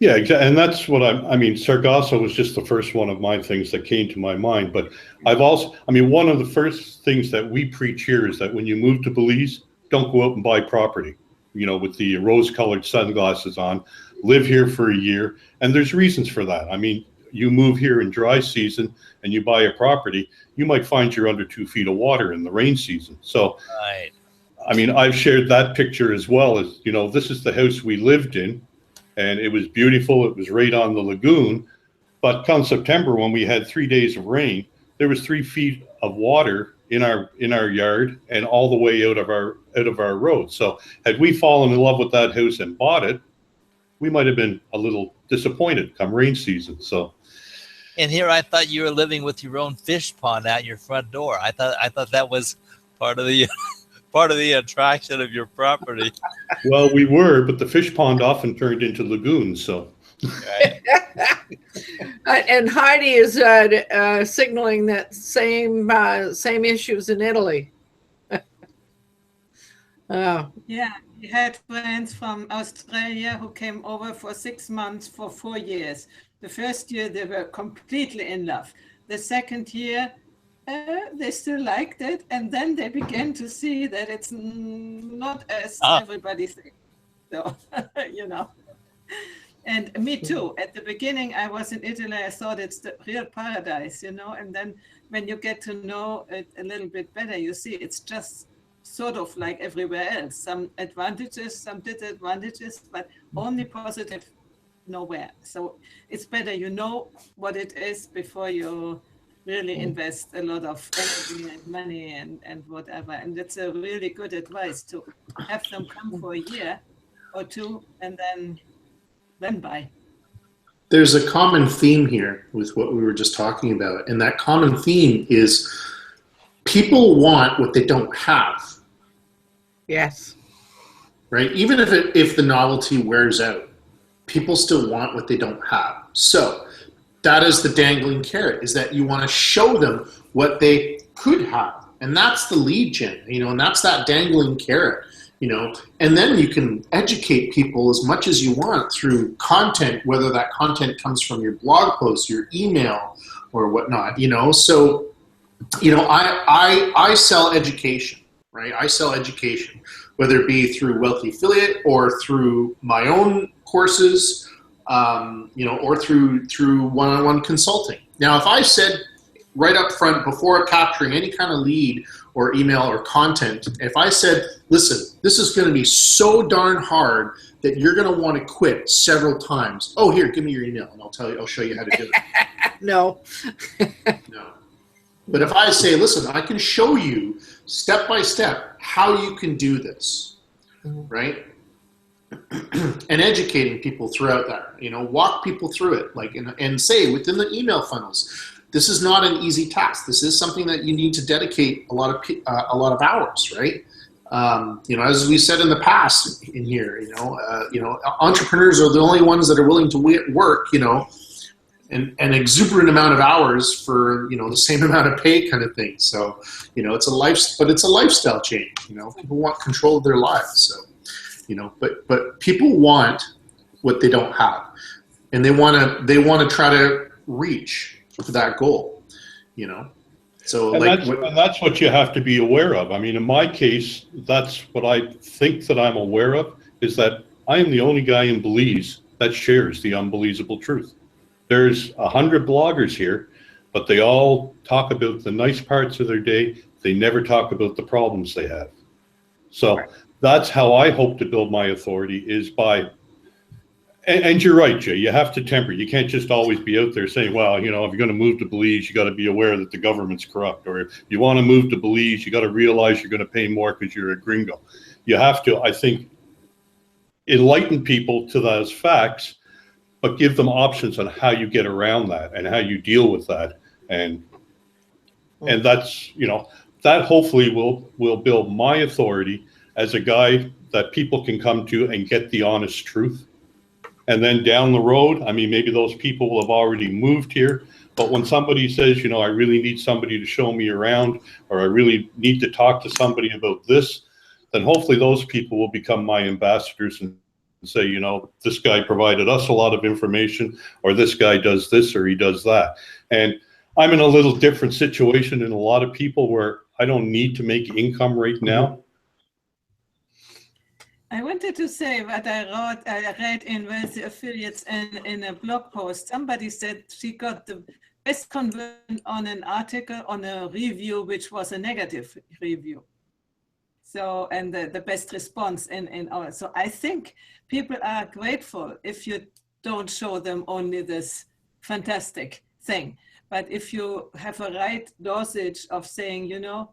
Speaker 3: yeah, exactly. And that's what I mean, Sargasso was just the first one of my things that came to my mind. But I've also, I mean, one of the first things that we preach here is that when you move to Belize, don't go out and buy property, you know, with the rose-colored sunglasses on. Live here for a year. And there's reasons for that. I mean, you move here in dry season and you buy a property, you might find you're under 2 feet of water in the rain season. So,
Speaker 6: right.
Speaker 3: I mean, I've shared that picture as well. As, you know, this is the house we lived in, and it was beautiful. It was right on the lagoon. But come September, when we had 3 days of rain, there was 3 feet of water in our yard and all the way out of our road. So had we fallen in love with that house and bought it, we might have been a little disappointed come rain season. So
Speaker 6: And here I thought you were living with your own fish pond at your front door. I thought that was part of the part of the attraction of your property.
Speaker 3: Well, we were, but the fish pond often turned into lagoons. So,
Speaker 6: Right?
Speaker 1: And Heidi is signaling that same issues in Italy.
Speaker 4: Yeah, we had friends from Australia who came over for 6 months for 4 years. The first year they were completely in love. The second year they still liked it, and then they began to see that it's not as everybody thinks. So, you know. And me too. At the beginning, I was in Italy. I thought it's the real paradise, you know. And then when you get to know it a little bit better, you see it's just sort of like everywhere else. Some advantages, some disadvantages, but only positive nowhere. So it's better you know what it is before you really invest a lot of energy and money and whatever. And it's a really good advice to have them come for a year or two and then buy.
Speaker 5: There's a common theme here with what we were just talking about. And that common theme is people want what they don't have.
Speaker 1: Yes.
Speaker 5: Right? Even if the novelty wears out, people still want what they don't have. So that is the dangling carrot, is that you want to show them what they could have. And that's the lead gen, you know, and that's that dangling carrot, you know. And then you can educate people as much as you want through content, whether that content comes from your blog post, your email, or whatnot, you know. So, you know, I sell education, right? I sell education, whether it be through Wealthy Affiliate or through my own courses, you know, or through one-on-one consulting. Now, if I said right up front before capturing any kind of lead or email or content, if I said, listen, this is going to be so darn hard that you're going to want to quit several times. Oh, here, give me your email and I'll show you how to do it.
Speaker 1: No.
Speaker 5: No. But if I say, listen, I can show you step by step how you can do this, right? And educating people throughout that, you know, walk people through it, like, and say within the email funnels, this is not an easy task. This is something that you need to dedicate a lot of hours, right? You know, as we said in the past in here, you know, entrepreneurs are the only ones that are willing to work, you know, an exuberant amount of hours for, you know, the same amount of pay kind of thing. So, you know, it's a lifestyle change. You know, people want control of their lives. So, you know, but people want what they don't have, and they want to try to reach for that goal. You know, so
Speaker 3: and that's what you have to be aware of. I mean, in my case, that's what I think that I'm aware of, is that I am the only guy in Belize that shares the unbelievable truth. There's 100 bloggers here, but they all talk about the nice parts of their day. They never talk about the problems they have. So that's how I hope to build my authority, is by, and you're right, Jay, you have to temper. You can't just always be out there saying, well, you know, if you're going to move to Belize, you got to be aware that the government's corrupt. Or if you want to move to Belize, you got to realize you're going to pay more because you're a gringo. You have to, I think, enlighten people to those facts, but give them options on how you get around that and how you deal with that. And that's, you know, that hopefully will build my authority as a guy that people can come to and get the honest truth. And then down the road, I mean, maybe those people will have already moved here, but when somebody says, you know, I really need somebody to show me around, or I really need to talk to somebody about this, then hopefully those people will become my ambassadors and say, you know, this guy provided us a lot of information, or this guy does this, or he does that. And I'm in a little different situation than a lot of people, where I don't need to make income right now.
Speaker 4: I wanted to say what I read in Wealthy Affiliates and in a blog post. Somebody said she got the best conversion on an article, on a review, which was a negative review. So, and the best response in our, so I think people are grateful if you don't show them only this fantastic thing. But if you have a right dosage of saying, you know,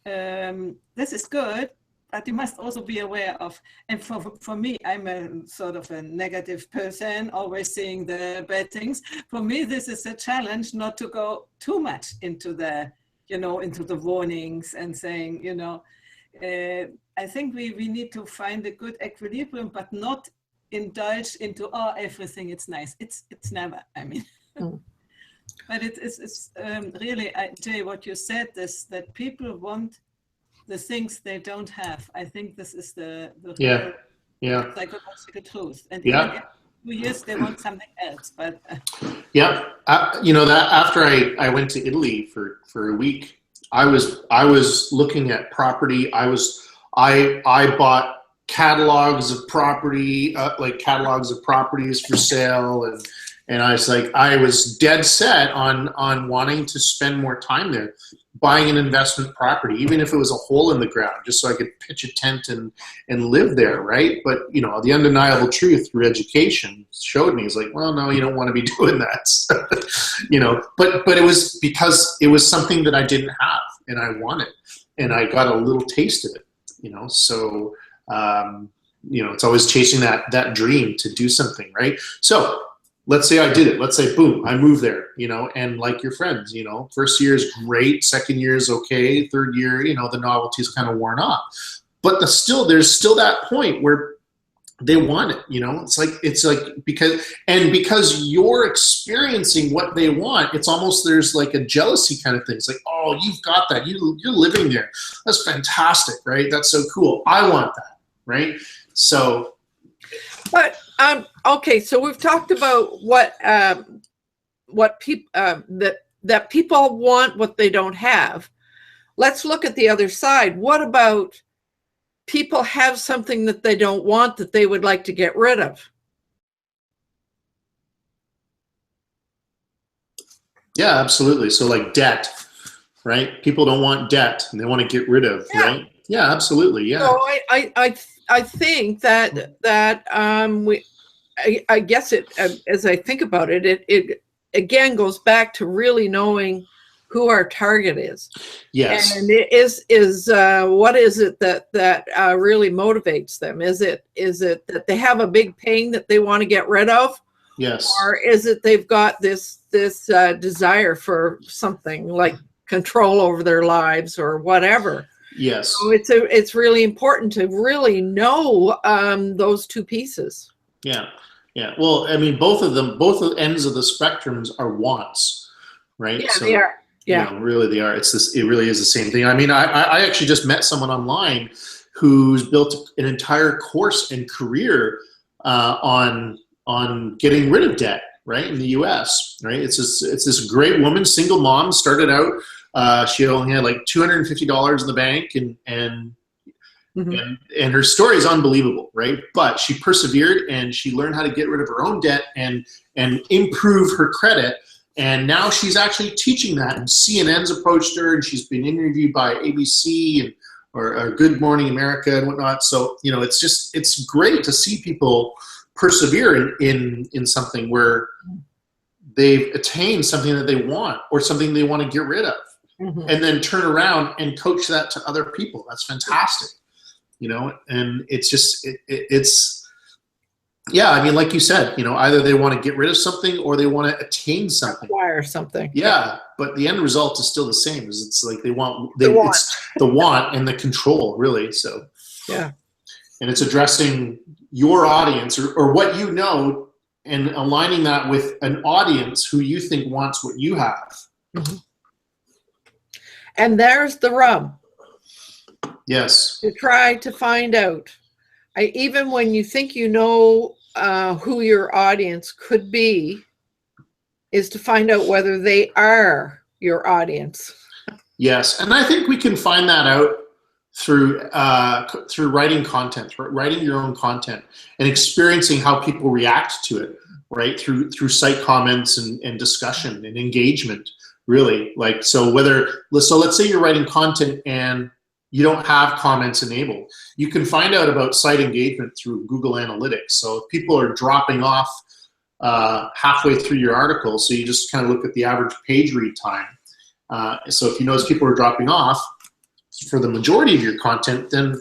Speaker 4: this is good, but you must also be aware of, and for me, I'm a sort of a negative person, always seeing the bad things. For me, this is a challenge not to go too much into the, into the warnings and saying, I think we need to find a good equilibrium, but not indulge into, everything it's nice. It's never, I mean. But it's really, Jay, what you said is that people want the things they don't have. I think this is the real psychological truth. And even in 2 years, they want something else. But
Speaker 5: that after I went to Italy for a week, I was looking at property. I bought catalogs of property, like catalogs of properties for sale, and I was dead set on wanting to spend more time there, buying an investment property, even if it was a hole in the ground, just so I could pitch a tent and live there, right? But the undeniable truth through education showed me, it's like, well, no, you don't want to be doing that, But it was because it was something that I didn't have and I wanted, and I got a little taste of it, So it's always chasing that dream to do something, right? So let's say I did it. Let's say, boom, I moved there, and like your friends, first year is great. Second year is okay. Third year, the novelty's kind of worn off. But there's still that point where they want it, It's like because you're experiencing what they want, it's almost, there's like a jealousy kind of thing. It's like, oh, you've got that. You're living there. That's fantastic, right? That's so cool. I want that, right? So.
Speaker 1: But okay, so we've talked about what people that people want what they don't have. Let's look at the other side. What about people have something that they don't want that they would like to get rid of?
Speaker 5: Yeah, absolutely. So like debt, right? People don't want debt and they want to get rid of, right? Yeah, absolutely. Yeah.
Speaker 1: So I think that I guess it, as I think about it, it again goes back to really knowing who our target is.
Speaker 5: Yes.
Speaker 1: And it is what is it that really motivates them? Is it that they have a big pain that they want to get rid of?
Speaker 5: Yes.
Speaker 1: Or is it they've got this desire for something like control over their lives or whatever?
Speaker 5: Yes.
Speaker 1: So it's really important to really know those two pieces.
Speaker 5: Yeah. Yeah. Well, I mean, both ends of the spectrums are wants, right?
Speaker 1: Yeah, so, they are. Yeah.
Speaker 5: Really they are. It really is the same thing. I mean, I actually just met someone online who's built an entire course and career on getting rid of debt, right? In the US, right? It's this great woman, single mom, started out, she only had like $250 in the bank and her story is unbelievable, right? But she persevered and she learned how to get rid of her own debt and improve her credit. And now she's actually teaching that. And CNN's approached her, and she's been interviewed by ABC or Good Morning America and whatnot. So it's great to see people persevere in something where they've attained something that they want or something they want to get rid of, and then turn around and coach that to other people. That's fantastic. And it's just, yeah, I mean, like you said, either they want to get rid of something or they want to attain something.
Speaker 1: Acquire something.
Speaker 5: Yeah, but the end result is still the same. It's like it's the want and the control, really. So,
Speaker 1: yeah.
Speaker 5: And it's addressing your audience or what you know and aligning that with an audience who you think wants what you have.
Speaker 1: And there's the rub.
Speaker 5: Yes.
Speaker 1: To try to find out. Even when you think you know who your audience could be, is to find out whether they are your audience.
Speaker 5: Yes, and I think we can find that out through writing content, writing your own content, and experiencing how people react to it, right? Through site comments and discussion and engagement, really. So let's say you're writing content and you don't have comments enabled. You can find out about site engagement through Google Analytics. So if people are dropping off halfway through your article, so you just kind of look at the average page read time. So if you notice people are dropping off for the majority of your content, then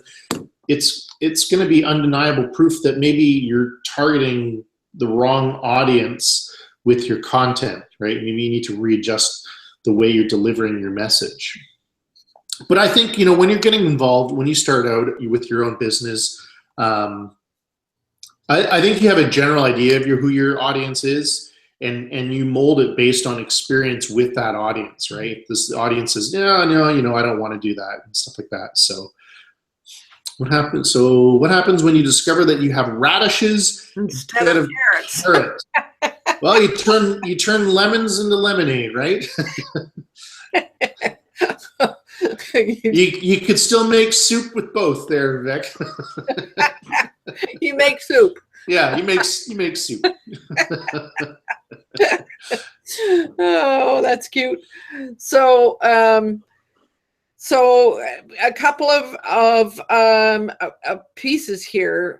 Speaker 5: it's going to be undeniable proof that maybe you're targeting the wrong audience with your content, right? Maybe you need to readjust the way you're delivering your message. But I think, when you're getting involved, when you start out with your own business, I think you have a general idea of who your audience is, and you mold it based on experience with that audience, right? This audience says, no, I don't want to do that, and stuff like that. So what happens? So what happens when you discover that you have radishes instead of carrots? Well, you turn lemons into lemonade, right? You could still make soup with both there, Vic.
Speaker 1: You make soup.
Speaker 5: Yeah, you make soup.
Speaker 1: Oh, that's cute. So, so a couple of pieces here.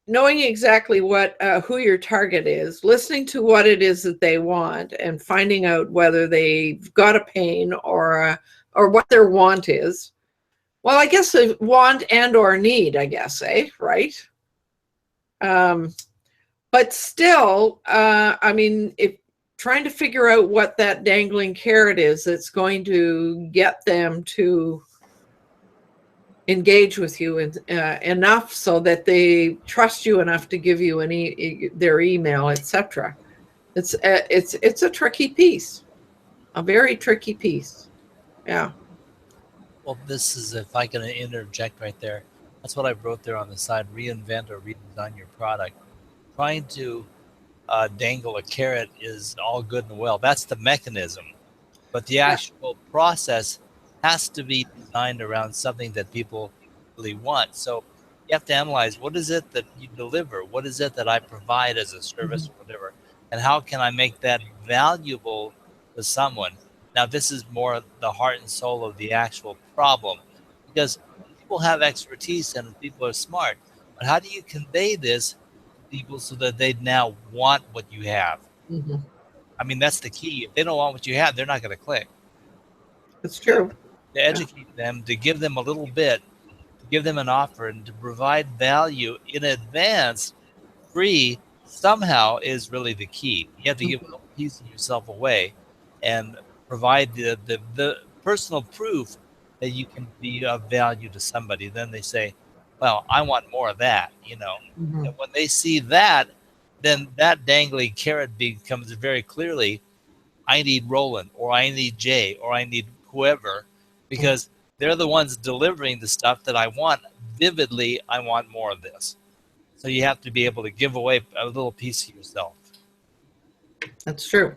Speaker 1: Knowing exactly what who your target is, listening to what it is that they want, and finding out whether they've got a pain or what their want is. Well, I guess a want and or need, I guess, right? But still, I mean, if trying to figure out what that dangling carrot is that's going to get them to engage with you enough so that they trust you enough to give you their email, etc. It's a tricky piece, a very tricky piece. Yeah.
Speaker 6: Well, this is, if I can interject right there, that's what I wrote there on the side: reinvent or redesign your product. Trying to dangle a carrot is all good and well. That's the mechanism, but the actual process has to be designed around something that people really want. So you have to analyze, what is it that you deliver? What is it that I provide as a service or whatever? And how can I make that valuable to someone? Now, this is more the heart and soul of the actual problem, because people have expertise and people are smart. But how do you convey this to people so that they now want what you have?
Speaker 1: Mm-hmm.
Speaker 6: I mean, that's the key. If they don't want what you have, they're not going to click.
Speaker 1: That's true.
Speaker 6: To educate them, to give them a little bit, to give them an offer, and to provide value in advance, free, somehow is really the key. You have to give a little piece of yourself away and provide the personal proof that you can be of value to somebody. Then they say, well, I want more of that,
Speaker 1: Mm-hmm.
Speaker 6: And when they see that, then that dangling carrot becomes very clearly, I need Roland, or I need Jay, or I need whoever, because they're the ones delivering the stuff that I want vividly. I want more of this. So you have to be able to give away a little piece of yourself.
Speaker 1: That's true.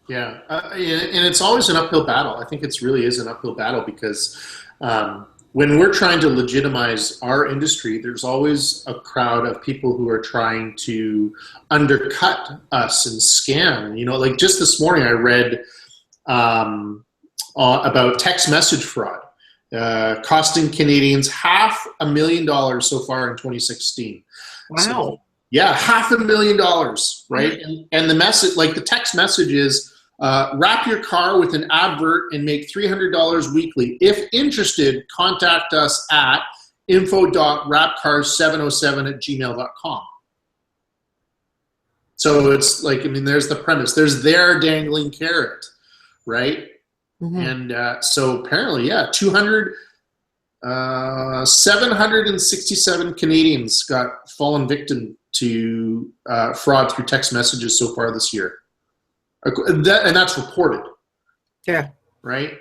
Speaker 5: Yeah, and it's always an uphill battle. I think it really is an uphill battle, because when we're trying to legitimize our industry, there's always a crowd of people who are trying to undercut us and scam. Like just this morning I read about text message fraud, costing Canadians $500,000 so far in 2016.
Speaker 1: Wow.
Speaker 5: So, yeah, $500,000, right? And the message, like the text message is, wrap your car with an advert and make $300 weekly. If interested, contact us at info.wrapcars707@gmail.com. So it's like, there's the premise. There's their dangling carrot, right? Mm-hmm. And so apparently, 767 Canadians got fallen victim to fraud through text messages so far this year. And that's reported.
Speaker 1: Yeah.
Speaker 5: Right?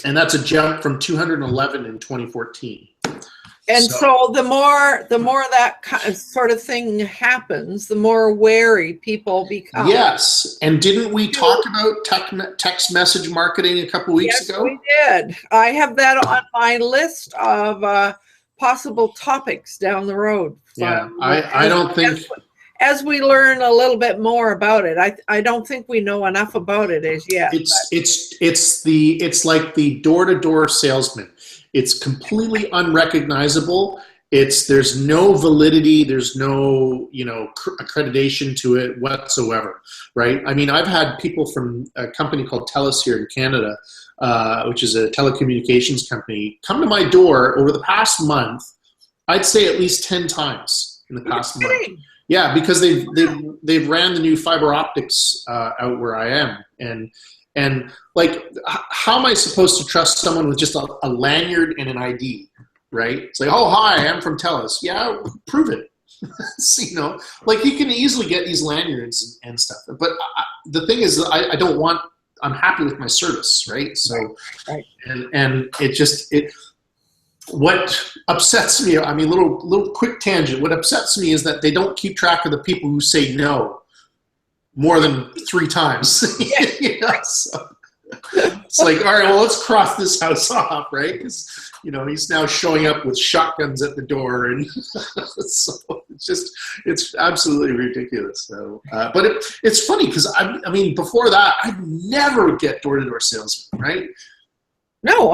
Speaker 5: And that's a jump from 211 in 2014.
Speaker 1: And so the more that sort of thing happens, the more wary people become.
Speaker 5: Yes. And didn't we talk about text message marketing a couple weeks ago?
Speaker 1: Yes, we did. I have that on my list of possible topics down the road.
Speaker 5: Yeah, I don't think...
Speaker 1: As we learn a little bit more about it, I don't think we know enough about it as yet.
Speaker 5: It's like the door-to-door salesman. It's completely unrecognizable. There's no validity. There's no accreditation to it whatsoever, right? I've had people from a company called TELUS here in Canada which is a telecommunications company, come to my door over the past month. I'd say at least 10 times in the past month. Yeah, because they've ran the new fiber optics out where I am, and like, how am I supposed to trust someone with just a lanyard and an ID, right? It's like, oh, hi, I'm from TELUS. Yeah, prove it. So, you know, like, you can easily get these lanyards and stuff. But the thing is, I don't want. I'm happy with my service, right? So,
Speaker 1: right.
Speaker 5: And what upsets me, I mean, little quick tangent. What upsets me is that they don't keep track of the people who say no more than 3 times. You know, so it's like, all right, well, let's cross this house off, right? Because, you know, he's now showing up with shotguns at the door, and so it's absolutely ridiculous. So, but it's funny because I mean, before that, I'd never get door-to-door salesmen, right?
Speaker 1: No,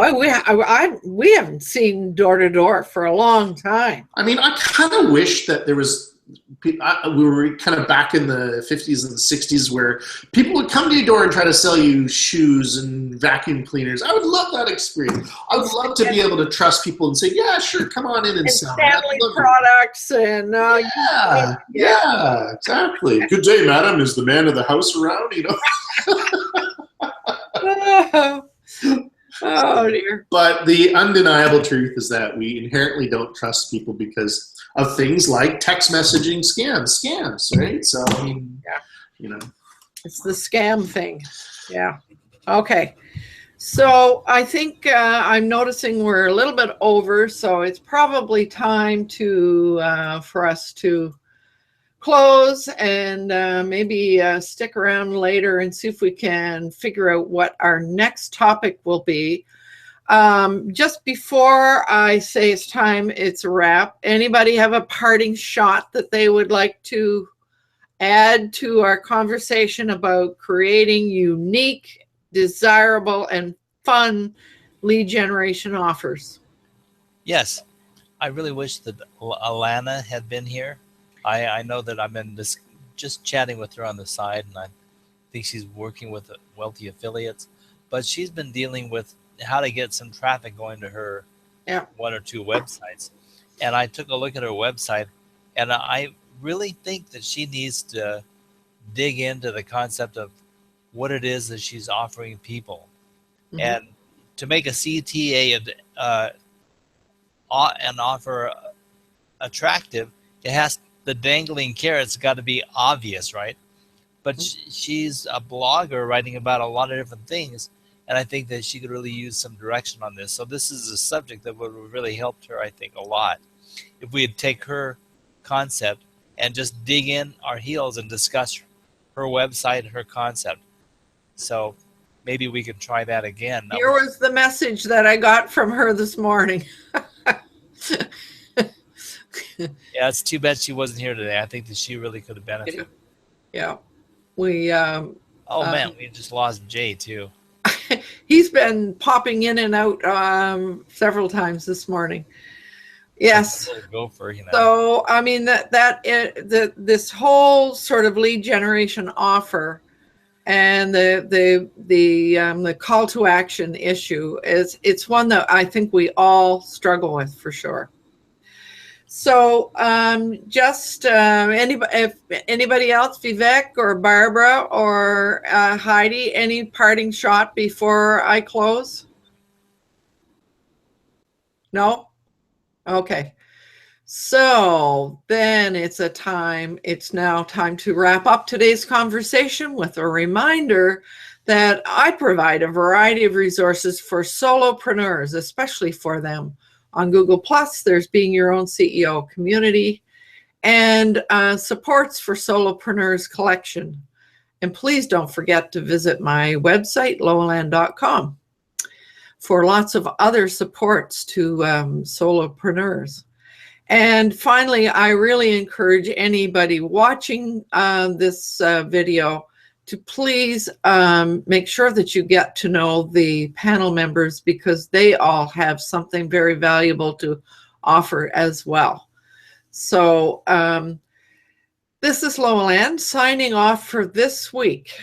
Speaker 1: we haven't seen door to door for a long time.
Speaker 5: I mean, I kind of wish that there was. We were kind of back in the 50s and the 60s where people would come to your door and try to sell you shoes and vacuum cleaners. I would love that experience. I would love to be able to trust people and say, yeah, sure, come on in and sell.
Speaker 1: Stanley products and
Speaker 5: yeah, exactly. Good day, madam. Is the man of the house around? You know.
Speaker 1: Oh dear.
Speaker 5: But the undeniable truth is that we inherently don't trust people because of things like text messaging scams, right? So, I mean,
Speaker 1: yeah,
Speaker 5: you know.
Speaker 1: It's the scam thing. Yeah. Okay. So I think I'm noticing we're a little bit over, so it's probably time to for us to close and maybe stick around later and see if we can figure out what our next topic will be. Just before I say it's time, it's a wrap. Anybody have a parting shot that they would like to add to our conversation about creating unique, desirable, and fun lead generation offers?
Speaker 6: Yes, I really wish that Alana had been here. I know that I've been just chatting with her on the side, and I think she's working with wealthy affiliates, but she's been dealing with how to get some traffic going to her 1 or 2 websites. And I took a look at her website, and I really think that she needs to dig into the concept of what it is that she's offering people. Mm-hmm. And to make a CTA an offer attractive, it has the dangling carrots got to be obvious, right? But she's a blogger writing about a lot of different things, and I think that she could really use some direction on this. So this is a subject that would have really helped her, I think, a lot. If we would take her concept and just dig in our heels and discuss her website, her concept. So maybe we can try that again.
Speaker 1: Here was the message that I got from her this morning.
Speaker 6: Yeah, it's too bad she wasn't here today. I think that she really could have benefited.
Speaker 1: Yeah. We
Speaker 6: man, we just lost Jay too.
Speaker 1: He's been popping in and out several times this morning. Yes.
Speaker 6: Gopher, you know.
Speaker 1: So I mean this whole sort of lead generation offer and the call to action issue it's one that I think we all struggle with for sure. So if anybody else, Vivek or Barbara or Heidi, any parting shot before I close? No? Okay. So then it's now time to wrap up today's conversation with a reminder that I provide a variety of resources for solopreneurs, especially for them. On Google+, there's Being Your Own CEO community and supports for solopreneurs collection. And please don't forget to visit my website, loweland.com, for lots of other supports to solopreneurs. And finally, I really encourage anybody watching this video to please make sure that you get to know the panel members because they all have something very valuable to offer as well. So this is Loweland signing off for this week.